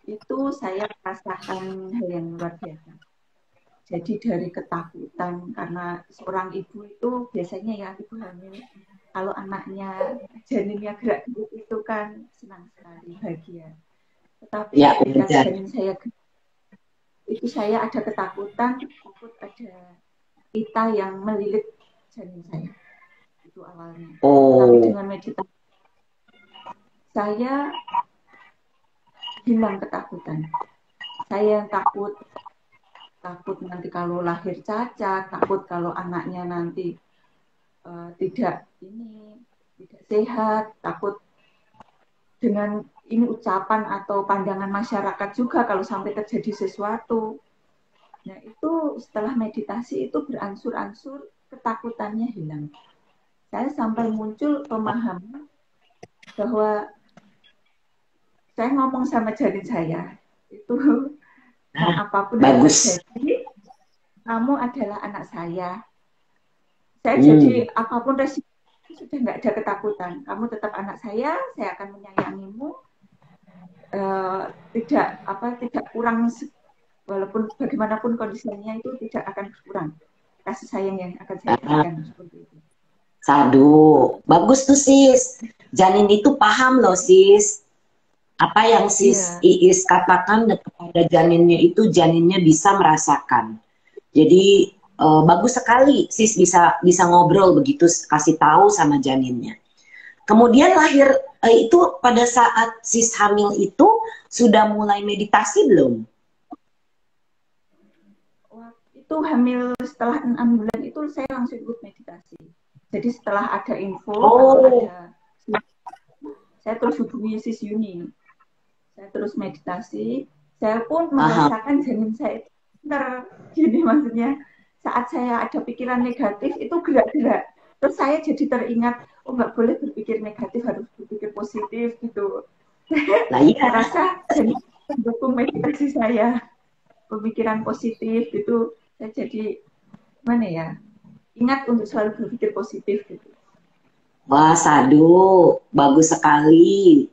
itu saya merasakan hal yang luar biasa. Jadi dari ketakutan, karena seorang ibu itu biasanya ya ibu hamil, kalau anaknya janinnya gerak-gerik itu kan senang sekali, bahagia. Tetapi ketika janin saya itu saya ada ketakutan, takut ada pita yang melilit janin saya. Itu awalnya. Tapi dengan meditasi saya hilang ketakutan. Saya takut nanti kalau lahir cacat, takut kalau anaknya nanti tidak sehat, takut dengan ini ucapan atau pandangan masyarakat juga kalau sampai terjadi sesuatu. Nah itu setelah meditasi itu beransur-ansur ketakutannya hilang. Saya sampai muncul pemahaman bahwa saya ngomong sama janin saya itu apapun yang terjadi, kamu adalah anak saya. Saya jadi apapun resiko sudah nggak ada ketakutan. Kamu tetap anak saya akan menyayangimu. Tidak kurang, walaupun bagaimanapun kondisinya itu tidak akan berkurang kasih sayang yang akan saya berikan seperti itu. Sadu, bagus tuh sis. Janin itu paham loh sis. Apa yang sis Iis katakan kepada janinnya itu janinnya bisa merasakan. Jadi bagus sekali sis bisa ngobrol begitu, kasih tahu sama janinnya. Kemudian lahir itu pada saat sis hamil itu sudah mulai meditasi belum? Itu hamil setelah 6 bulan itu saya langsung ikut meditasi. Jadi setelah ada info, saya terus hubungi Sis Yuni. terus meditasi, saya pun Paham. merasakan janin saya itu gini maksudnya. Saat saya ada pikiran negatif itu gerak-gerak. Terus saya jadi teringat, oh nggak boleh berpikir negatif, harus berpikir positif gitu. Lah iya. Saya rasa jadi mendukung meditasi saya, pemikiran positif gitu. Saya jadi mana ya? Ingat untuk selalu berpikir positif gitu. Wah, Sadu, bagus sekali.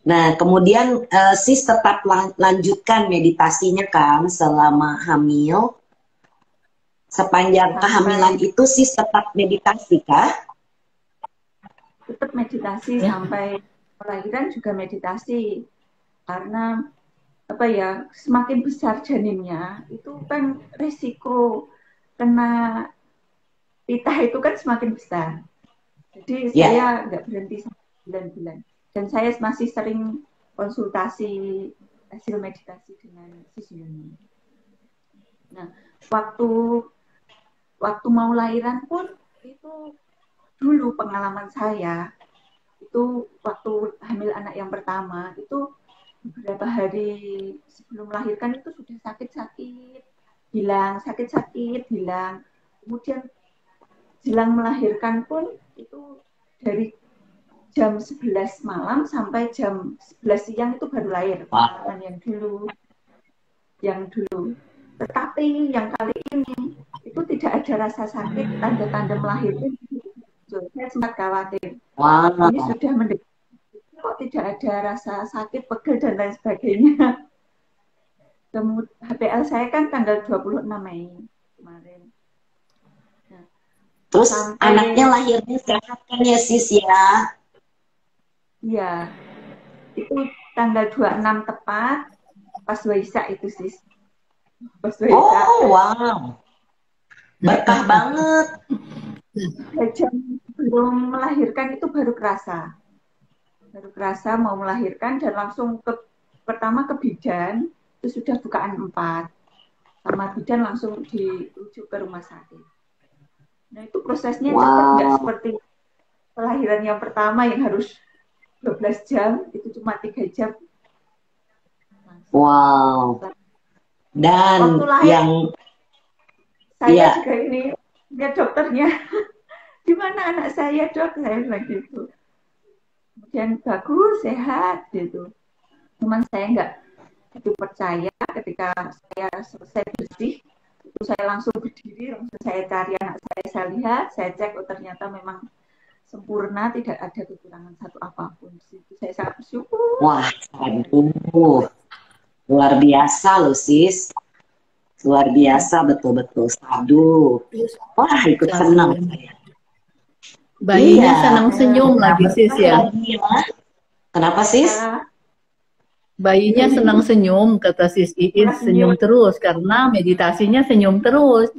Nah, kemudian sis tetap lanjutkan meditasinya kan selama hamil. Sepanjang kehamilan itu sis tetap meditasi kah? Tetap meditasi sampai kelahiran juga meditasi. Karena apa ya, semakin besar janinnya itu kan risiko kena titah itu kan semakin besar. Jadi saya nggak berhenti sampai 9 bulan. Dan saya masih sering konsultasi hasil meditasi dengan Sis Yuni. Nah, waktu mau lahiran pun itu dulu pengalaman saya itu waktu hamil anak yang pertama itu beberapa hari sebelum melahirkan itu sudah sakit-sakit hilang, sakit-sakit hilang. Kemudian jelang melahirkan pun itu dari jam 11 malam sampai jam 11 siang itu baru lahir. Pengalaman yang dulu. Tetapi yang kali ini itu tidak ada rasa sakit, tanda-tanda melahirkan. Saya sempat khawatir. Ini sudah mendekat, kok tidak ada rasa sakit, pegel dan lain sebagainya. Kemudian HPL saya kan tanggal 26 Mei kemarin. Nah, terus anaknya lahirnya sehat kan ya sis ya? Iya, itu tanggal 26 tepat pas Waisak itu sis. Pas Waisak. Oh wow, berkah banget. Jam belum melahirkan itu baru kerasa mau melahirkan dan langsung pertama ke bidan itu sudah bukaan 4 sama bidan langsung dirujuk ke rumah sakit. Nah itu prosesnya cepat, nggak seperti kelahiran yang pertama yang harus 12 jam, itu cuma 3 jam. Wow. Dan yang saya juga ini lihat dokternya, gimana anak saya dok, saya bilang gitu. Kemudian bagus, sehat gitu. Cuman saya nggak itu percaya ketika saya selesai bersih, itu saya langsung berdiri, langsung saya cari anak saya lihat, saya cek, oh ternyata memang sempurna, tidak ada kekurangan satu apapun. Itu saya sangat bersyukur. Wah, aduh, luar biasa loh sis, luar biasa betul-betul. Aduh, wah ikut senang saya. Bayinya senang senyum lagi sis ya. Kenapa sis? Bayinya senang senyum, kata sis Iin, senyum terus karena meditasinya senyum terus.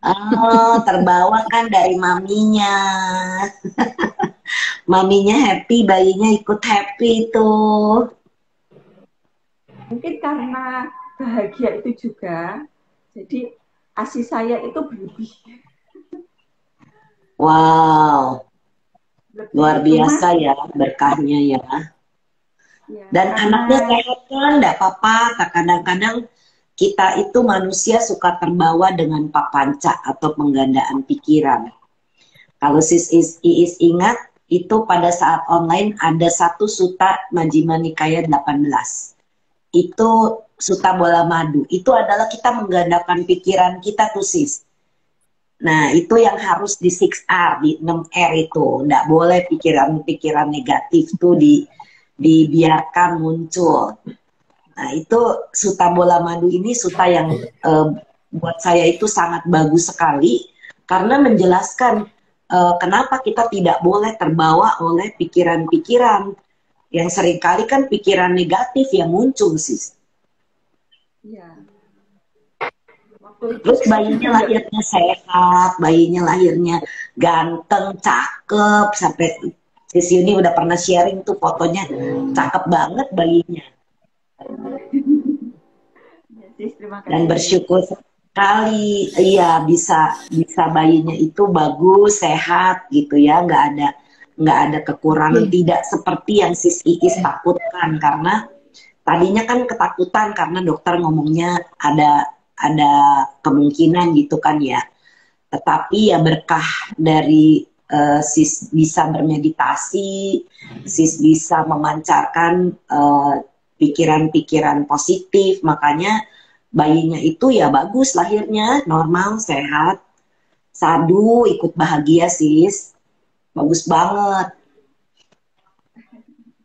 Oh, terbawa kan dari maminya. Maminya happy, bayinya ikut happy tuh. Mungkin karena bahagia itu juga, jadi ASI saya itu berlebih. Wow, luar biasa ya berkahnya ya. Dan anaknya sehat kan, enggak apa-apa. Kadang-kadang kita itu manusia suka terbawa dengan papanca atau penggandaan pikiran. Kalau sis Iis ingat, itu pada saat online ada satu Sutta Majjhima Nikaya 18. Itu Sutta Bola Madu. Itu adalah kita menggandakan pikiran kita tuh sis. Nah itu yang harus di 6R, di 6R itu. Nggak boleh pikiran-pikiran negatif tuh dibiarkan muncul. Nah itu Sutta Bola Madu ini sutta yang buat saya itu sangat bagus sekali. Karena menjelaskan kenapa kita tidak boleh terbawa oleh pikiran-pikiran. Yang seringkali kan pikiran negatif yang muncul sis. Iya. Terus bayinya lahirnya sehat, bayinya lahirnya ganteng, cakep, sampai sis Yuni udah pernah sharing tuh fotonya, cakep banget bayinya. Dan bersyukur sekali, iya bisa bayinya itu bagus, sehat gitu ya, nggak ada kekurangan, tidak seperti yang sis Iis takutkan karena Tadinya kan ketakutan karena dokter ngomongnya ada kemungkinan gitu kan ya. Tetapi ya berkah dari sis bisa bermeditasi, sis bisa memancarkan pikiran-pikiran positif, makanya bayinya itu ya bagus lahirnya, normal, sehat, sadu, ikut bahagia sis, bagus banget.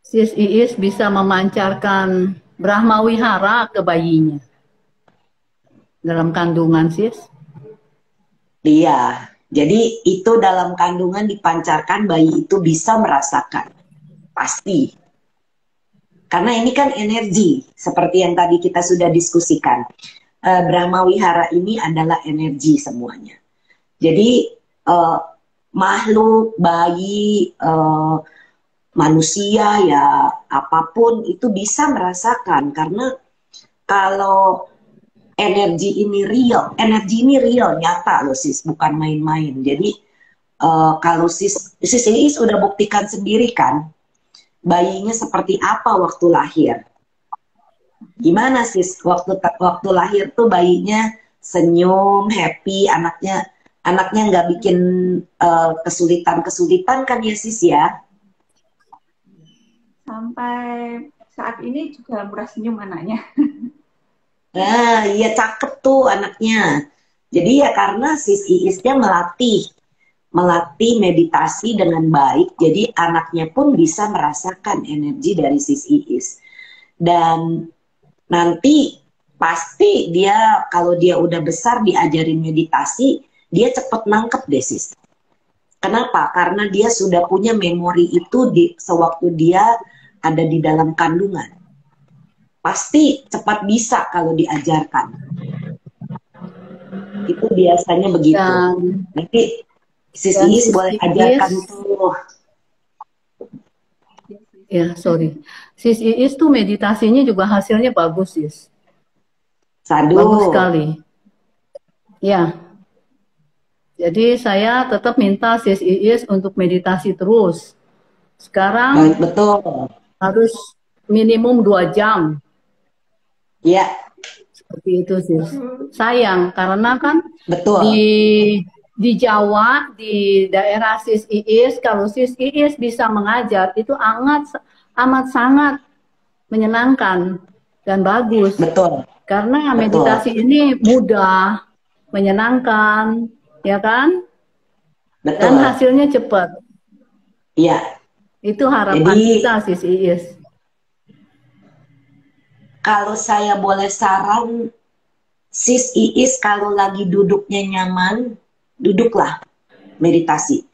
Sis Iis bisa memancarkan Brahma Wihara ke bayinya dalam kandungan sis. Iya, jadi itu dalam kandungan dipancarkan bayi itu bisa merasakan, pasti. Karena ini kan energi, seperti yang tadi kita sudah diskusikan. Brahma Wihara ini adalah energi semuanya. Jadi makhluk, bayi, manusia ya apapun itu bisa merasakan karena kalau energi ini real, nyata loh sis, bukan main-main. Jadi kalau sis ini sudah buktikan sendiri kan, bayinya seperti apa waktu lahir. Gimana sis waktu lahir tuh bayinya senyum, happy, anaknya nggak bikin kesulitan kan ya sis ya? Sampai saat ini juga murah senyum anaknya. Nah, iya cakep tuh anaknya. Jadi ya karena sis Iisnya melatih meditasi dengan baik, jadi anaknya pun bisa merasakan energi dari sis Iis. Dan nanti pasti dia kalau dia udah besar diajarin meditasi, dia cepet nangkep deh sis. Kenapa? Karena dia sudah punya memori itu sewaktu dia ada di dalam kandungan. Pasti cepat bisa kalau diajarkan. Itu biasanya begitu. Nanti sis Iis boleh ajarkan tuh. Ya, sorry. Sis Iis tuh meditasinya juga hasilnya bagus, sis. Sadu. Bagus sekali. Ya. Jadi saya tetap minta sis Iis untuk meditasi terus. Sekarang betul. Harus minimum 2 jam. Iya. Seperti itu sis. Sayang karena kan betul. Di Jawa, di daerah sis Iis, kalau sis Iis bisa mengajar itu amat sangat menyenangkan dan bagus. Betul. Karena meditasi ini mudah, menyenangkan, ya kan? Betul. Dan hasilnya cepat. Iya. Itu harapan kita sis Iis. Kalau saya boleh saran, sis Iis kalau lagi duduknya nyaman, duduklah meditasi.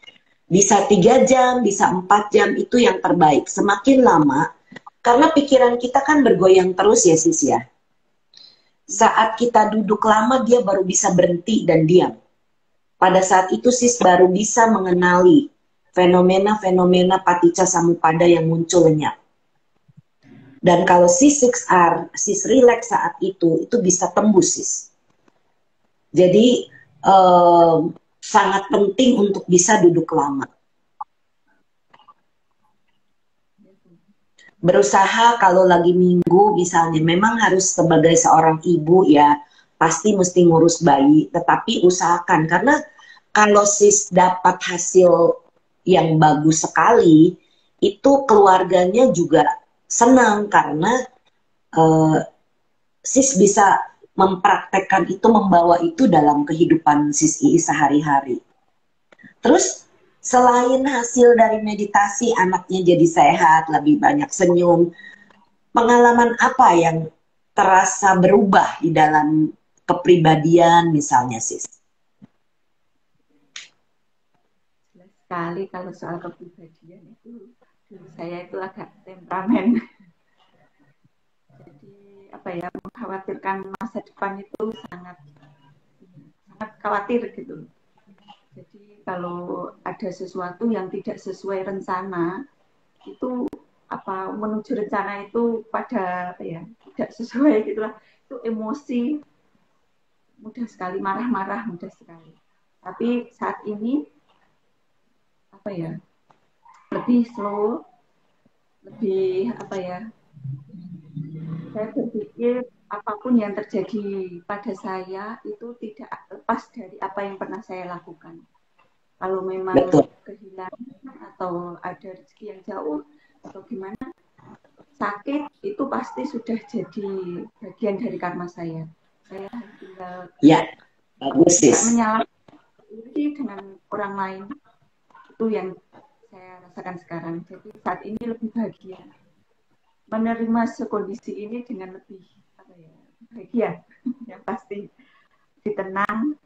Bisa 3 jam, bisa 4 jam, itu yang terbaik. Semakin lama, karena pikiran kita kan bergoyang terus ya sis ya. Saat kita duduk lama, dia baru bisa berhenti dan diam. Pada saat itu sis baru bisa mengenali fenomena-fenomena paticca samuppada yang muncul lenyap. Dan kalau sis 6R, sis relax saat itu bisa tembus sis. Jadi sangat penting untuk bisa duduk lama. Berusaha kalau lagi minggu misalnya, memang harus sebagai seorang ibu ya, pasti mesti ngurus bayi, tetapi usahakan, karena kalau sis dapat hasil yang bagus sekali, itu keluarganya juga senang karena sis bisa mempraktekkan itu, membawa itu dalam kehidupan sis Iis sehari-hari. Terus selain hasil dari meditasi, anaknya jadi sehat, lebih banyak senyum, pengalaman apa yang terasa berubah di dalam kepribadian misalnya sis? Sekali kalau soal kepribadian itu, saya itu agak temperamen. Jadi apa ya, mengkhawatirkan masa depan itu sangat khawatir gitu. Jadi kalau ada sesuatu yang tidak sesuai rencana, itu apa menuju rencana itu pada apa ya tidak sesuai gitulah, itu emosi mudah sekali, marah-marah mudah sekali. Tapi saat ini apa ya, lebih slow, lebih apa ya, saya berpikir apapun yang terjadi pada saya itu tidak lepas dari apa yang pernah saya lakukan. Kalau memang Betul. kehilangan atau ada rezeki yang jauh atau gimana, sakit itu pasti sudah jadi bagian dari karma saya. Saya tinggal Ya, bagus tidak sis. menyalahkan diri dengan orang lain. Itu yang saya rasakan sekarang. Jadi saat ini lebih bahagia. Menerima sekondisi ini dengan lebih bahagia. Yang pasti tenang.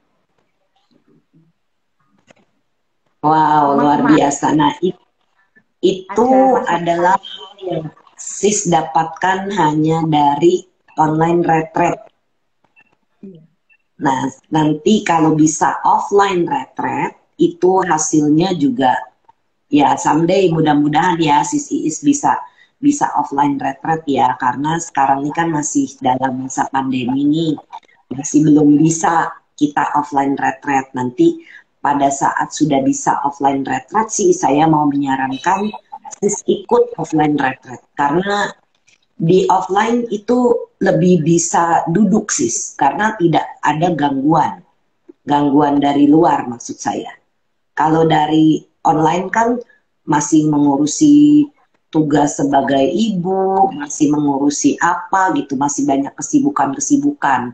Wow, luar biasa. Nah, itu adalah hal yang sis dapatkan hanya dari online retreat. Nah, nanti kalau bisa offline retreat, itu hasilnya juga ya someday mudah-mudahan ya sis Iis bisa offline retreat ya, karena sekarang ini kan masih dalam masa pandemi nih, masih belum bisa kita offline retreat. Nanti pada saat sudah bisa offline retreat sih saya mau menyarankan sis ikut offline retreat, karena di offline itu lebih bisa duduk sis, karena tidak ada gangguan dari luar maksud saya. Kalau dari online kan masih mengurusi tugas sebagai ibu, masih mengurusi apa gitu, masih banyak kesibukan-kesibukan.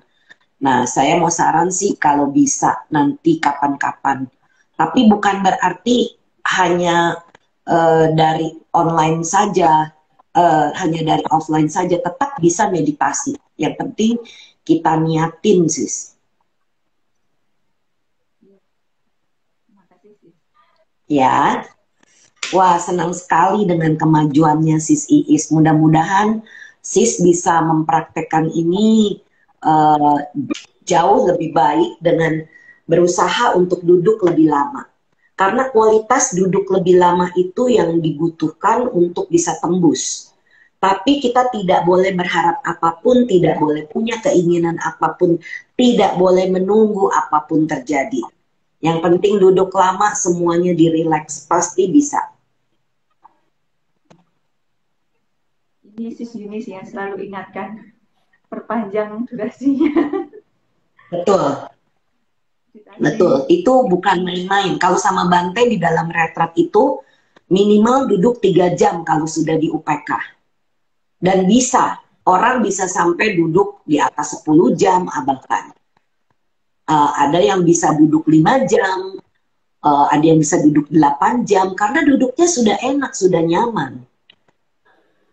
Nah, saya mau saran sih kalau bisa nanti kapan-kapan. Tapi bukan berarti hanya dari online saja, hanya dari offline saja, tetap bisa meditasi. Yang penting kita niatin sis. Ya, wah senang sekali dengan kemajuannya sis Iis. Mudah-mudahan sis bisa mempraktekkan ini jauh lebih baik dengan berusaha untuk duduk lebih lama. Karena kualitas duduk lebih lama itu yang dibutuhkan untuk bisa tembus. Tapi kita tidak boleh berharap apapun, tidak boleh punya keinginan apapun, tidak boleh menunggu apapun terjadi. Yang penting duduk lama, semuanya dirileks, pasti bisa. Ini Sis Yuni yang selalu ingatkan, perpanjang durasinya. Betul. Betul, itu bukan main-main. Kalau sama Bante di dalam retret itu minimal duduk 3 jam kalau sudah di UPK. Dan bisa, orang bisa sampai duduk di atas 10 jam bahkan. Ada yang bisa duduk 5 jam, ada yang bisa duduk 8 jam, karena duduknya sudah enak, sudah nyaman.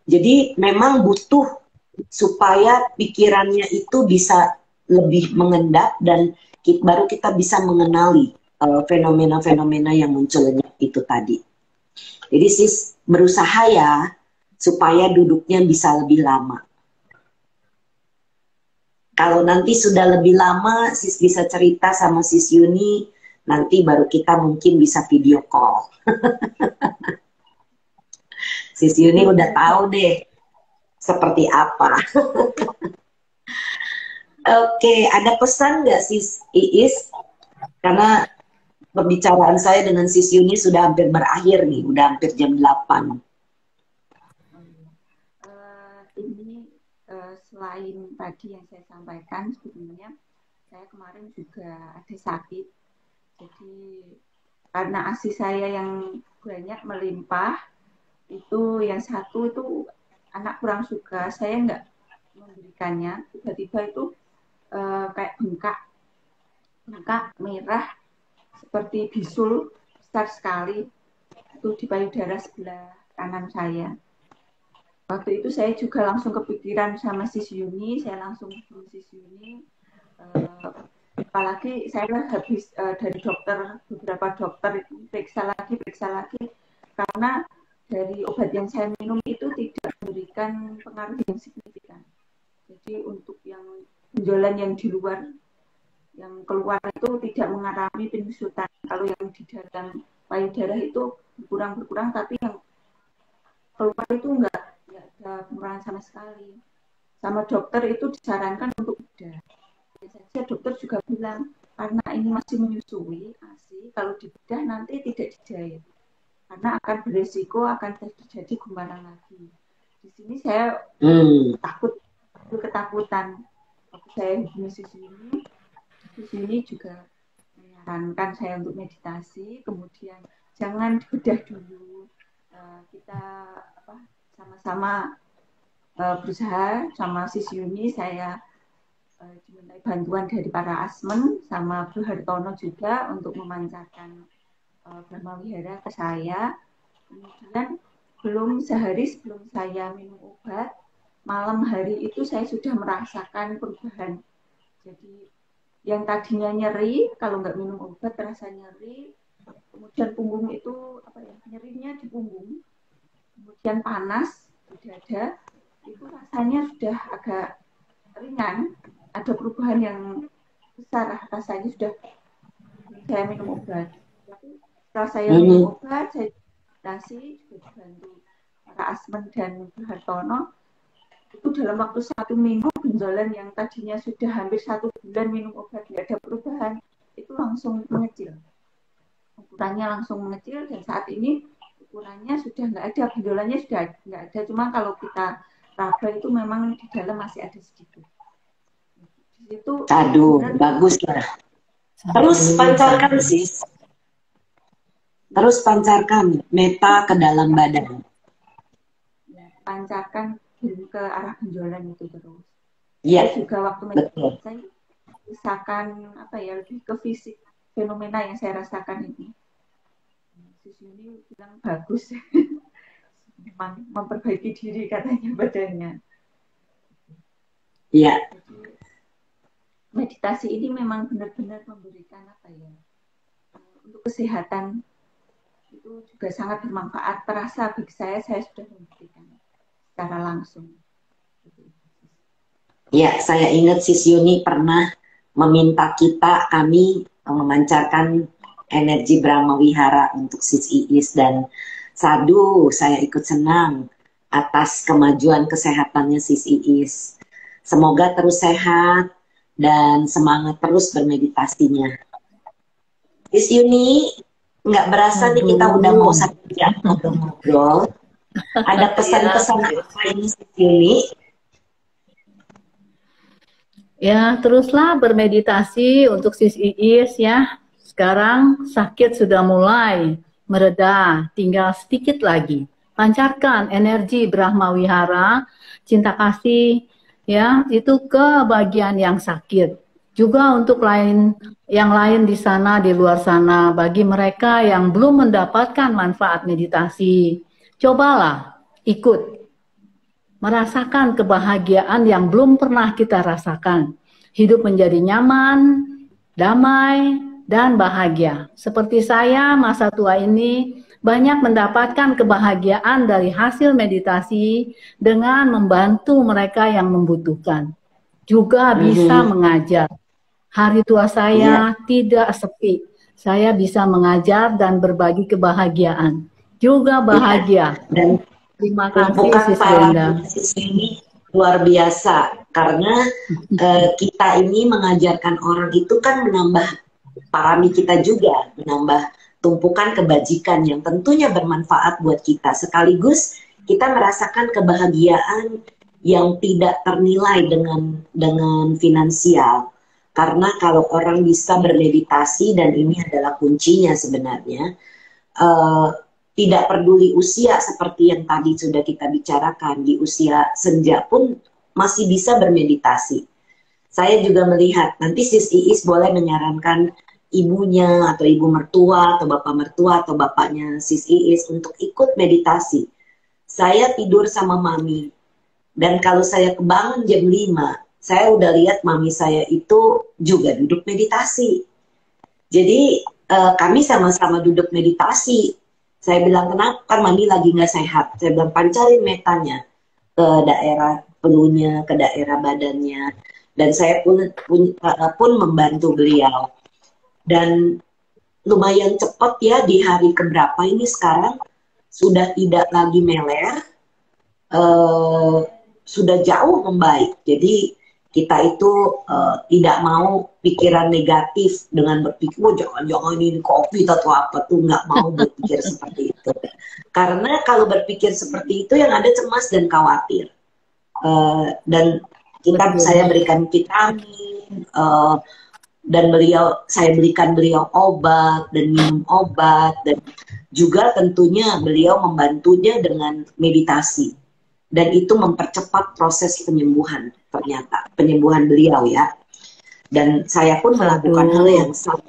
Jadi memang butuh supaya pikirannya itu bisa lebih mengendap dan baru kita bisa mengenali fenomena-fenomena yang munculnya itu tadi. Jadi sis berusaha ya supaya duduknya bisa lebih lama. Kalau nanti sudah lebih lama, sis bisa cerita sama sis Yuni, nanti baru kita mungkin bisa video call. Sis Yuni udah tahu deh seperti apa. Oke, ada pesan nggak sis Iis? Karena pembicaraan saya dengan sis Yuni sudah hampir berakhir nih, udah hampir jam 8. Ini selain tadi yang saya sampaikan, sebenarnya saya kemarin juga ada sakit. Jadi karena ASI saya yang banyak melimpah, itu yang satu itu anak kurang suka, saya nggak memberikannya. Tiba-tiba itu kayak bengkak merah seperti bisul besar sekali itu di payudara sebelah kanan saya. Waktu itu saya juga langsung kepikiran sama Sis Yuni, saya langsung hubungi Sis Yuni. Apalagi saya habis dari beberapa dokter itu periksa lagi, karena dari obat yang saya minum itu tidak memberikan pengaruh yang signifikan. Jadi untuk yang benjolan yang di luar, yang keluar itu tidak mengalami penyusutan. Kalau yang di dalam payudara itu berkurang, tapi yang keluar itu enggak ada pengurangan sama sekali. Sama dokter itu disarankan untuk bedah. Biasanya dokter juga bilang, karena ini masih menyusui ASI, kalau dibedah nanti tidak dijahit. Karena akan beresiko akan terjadi gumpalan lagi. Di sini saya takut timbul ketakutan. Waktu saya hubungi sini juga menyarankan saya untuk meditasi, kemudian jangan dibedah dulu. Kita sama-sama berusaha sama Sis Yuni, saya dimintai bantuan dari para asmen sama Bro Hartono juga untuk memancarkan Brahma Wihara ke saya. Kemudian belum sehari sebelum saya minum obat, malam hari itu saya sudah merasakan perubahan. Jadi yang tadinya nyeri, kalau nggak minum obat terasa nyeri, kemudian punggung itu nyerinya di punggung, kemudian panas di dada, itu rasanya sudah agak ringan, ada perubahan yang besar rasanya sudah saya minum obat. Tapi setelah saya minum obat, saya meditasi juga dibantu para asmen dan Bro Hartono, itu dalam waktu 1 minggu benjolan yang tadinya sudah hampir 1 bulan minum obat tidak ada perubahan, itu langsung mengecil, ukurannya langsung mengecil, dan saat ini ukurannya sudah nggak ada, benjolannya sudah nggak ada, cuma kalau kita raba itu memang di dalam masih ada sedikit. Di situ, aduh, bagus lah. Terus pancarkan sis, terus pancarkan meta ke dalam badan. Pancarkan ke arah benjolan itu terus. Iya. Juga waktu meditasi, misalkan lebih ke fisik fenomena yang saya rasakan ini. Sis ini bilang bagus, memang memperbaiki diri katanya badannya. Iya. Meditasi ini memang benar-benar memberikan untuk kesehatan, itu juga sangat bermanfaat. Terasa bagi saya sudah membuktikan secara langsung. Ya, saya ingat Sis Yuni pernah meminta kami memancarkan energi Brahma Wihara untuk Sis Iis, dan sadu saya ikut senang atas kemajuan kesehatannya Sis Iis. Semoga terus sehat dan semangat terus bermeditasinya. Sis Yuni, nggak berasa nih kita udah mau 1 jam ngobrol. Ada pesan-pesan apa ini Sis Yuni? Ya, teruslah bermeditasi untuk Sis Iis ya. Sekarang sakit sudah mulai mereda, tinggal sedikit lagi. Pancarkan energi Brahma Wihara, cinta kasih ya, itu ke bagian yang sakit. Juga untuk yang lain di sana, di luar sana, bagi mereka yang belum mendapatkan manfaat meditasi, cobalah ikut merasakan kebahagiaan yang belum pernah kita rasakan. Hidup menjadi nyaman, damai, dan bahagia. Seperti saya masa tua ini banyak mendapatkan kebahagiaan dari hasil meditasi dengan membantu mereka yang membutuhkan. Juga bisa mengajar. Hari tua saya tidak sepi. Saya bisa mengajar dan berbagi kebahagiaan. Juga bahagia. Dan terima kasih Sis Brenda. Sis ini luar biasa karena kita ini mengajarkan orang itu kan menambah parami kita juga, menambah tumpukan kebajikan yang tentunya bermanfaat buat kita. Sekaligus kita merasakan kebahagiaan yang tidak ternilai dengan finansial. Karena kalau orang bisa bermeditasi, dan ini adalah kuncinya sebenarnya, tidak peduli usia seperti yang tadi sudah kita bicarakan, di usia senja pun masih bisa bermeditasi. Saya juga melihat, nanti Sis Iis boleh menyarankan ibunya atau ibu mertua atau bapak mertua atau bapaknya Sis Iis untuk ikut meditasi. Saya tidur sama mami, dan kalau saya kebangun jam 5, saya udah lihat mami saya itu juga duduk meditasi. Jadi kami sama-sama duduk meditasi. Saya bilang, kenapa? Kan mami lagi nggak sehat. Saya bilang, pancarin metanya ke daerah pelunya, ke daerah badannya. Dan saya pun membantu beliau. Dan lumayan cepat ya, di hari keberapa ini sekarang sudah tidak lagi meler, sudah jauh membaik. Jadi kita itu tidak mau pikiran negatif dengan berpikir, oh jangan-jangan ini COVID atau apa, tuh nggak mau berpikir seperti itu. Karena kalau berpikir seperti itu yang ada cemas dan khawatir. Dan Saya berikan vitamin, dan saya belikan beliau obat dan minum obat, dan juga tentunya beliau membantunya dengan meditasi, dan itu mempercepat proses penyembuhan, ternyata penyembuhan beliau ya. Dan saya pun melakukan hal yang sama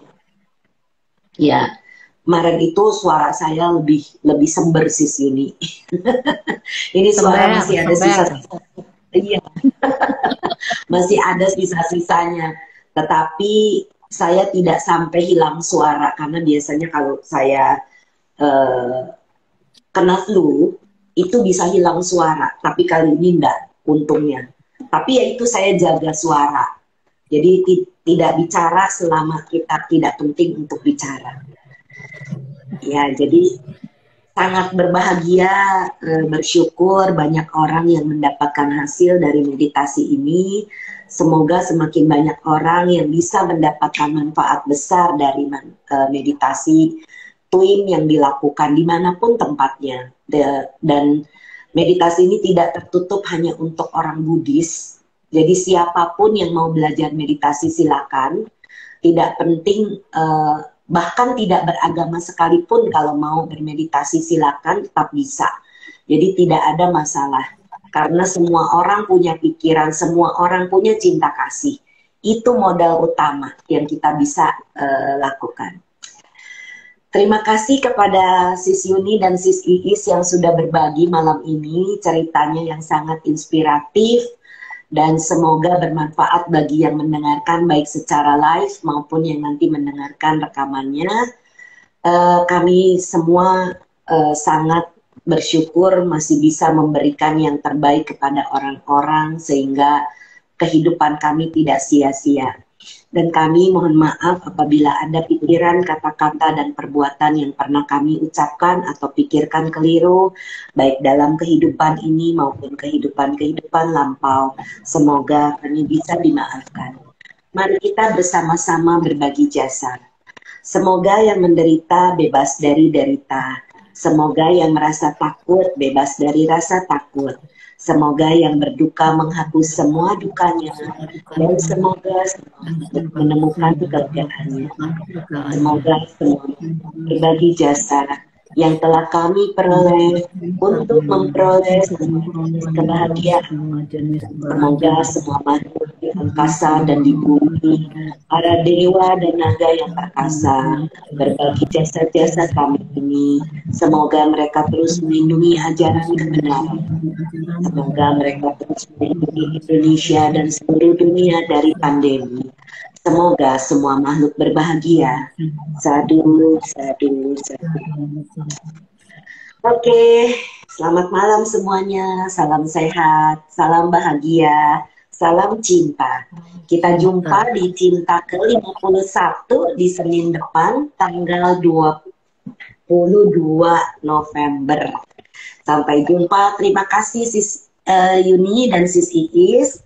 ya. Kemarin itu suara saya lebih sember, Sis Yuni. Ini suara masih ada sisa-sisa. Iya. Masih ada sisa-sisanya. Tetapi saya tidak sampai hilang suara, karena biasanya kalau saya kena flu itu bisa hilang suara, tapi kali ini enggak, untungnya. Tapi ya itu, saya jaga suara. Jadi tidak bicara selama kita tidak penting untuk bicara. Ya, jadi sangat berbahagia, bersyukur banyak orang yang mendapatkan hasil dari meditasi ini. Semoga semakin banyak orang yang bisa mendapatkan manfaat besar dari meditasi TWIM yang dilakukan dimanapun tempatnya. Dan meditasi ini tidak tertutup hanya untuk orang Buddhis. Jadi siapapun yang mau belajar meditasi silakan. Tidak penting, bahkan tidak beragama sekalipun, kalau mau bermeditasi silakan, tetap bisa. Jadi tidak ada masalah, karena semua orang punya pikiran, semua orang punya cinta kasih. Itu modal utama yang kita bisa lakukan. Terima kasih kepada Sis Yuni dan Sis Iis yang sudah berbagi malam ini ceritanya yang sangat inspiratif, dan semoga bermanfaat bagi yang mendengarkan baik secara live maupun yang nanti mendengarkan rekamannya. Kami semua sangat bersyukur masih bisa memberikan yang terbaik kepada orang-orang sehingga kehidupan kami tidak sia-sia. Dan kami mohon maaf apabila ada pikiran, kata-kata, dan perbuatan yang pernah kami ucapkan atau pikirkan keliru, baik dalam kehidupan ini maupun kehidupan lampau. Semoga kami bisa dimaafkan. Mari kita bersama-sama berbagi jasa. Semoga yang menderita bebas dari derita. Semoga yang merasa takut bebas dari rasa takut. Semoga yang berduka menghapus semua dukanya, dan semoga menemukan kebahagiaannya. Semoga semua berbagi jasa yang telah kami peroleh untuk memperoleh kebahagiaan. Semoga semua makhluk di angkasa dan di bumi, para dewa dan naga yang perkasa, berbagi jasa-jasa kami ini. Semoga mereka terus melindungi ajaran kebenaran. Semoga mereka terus melindungi Indonesia dan seluruh dunia dari pandemi. Semoga semua makhluk berbahagia. Sadu, sadu, sadu. Oke, selamat malam semuanya. Salam sehat, salam bahagia, salam cinta. Kita jumpa di Cinta ke-51 di Senin depan, tanggal 22 November. Sampai jumpa. Terima kasih Sis Yuni dan Sis Iis.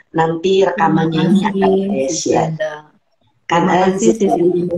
Nanti rekamannya ini akan saya share. Terima kasih Sis Iis.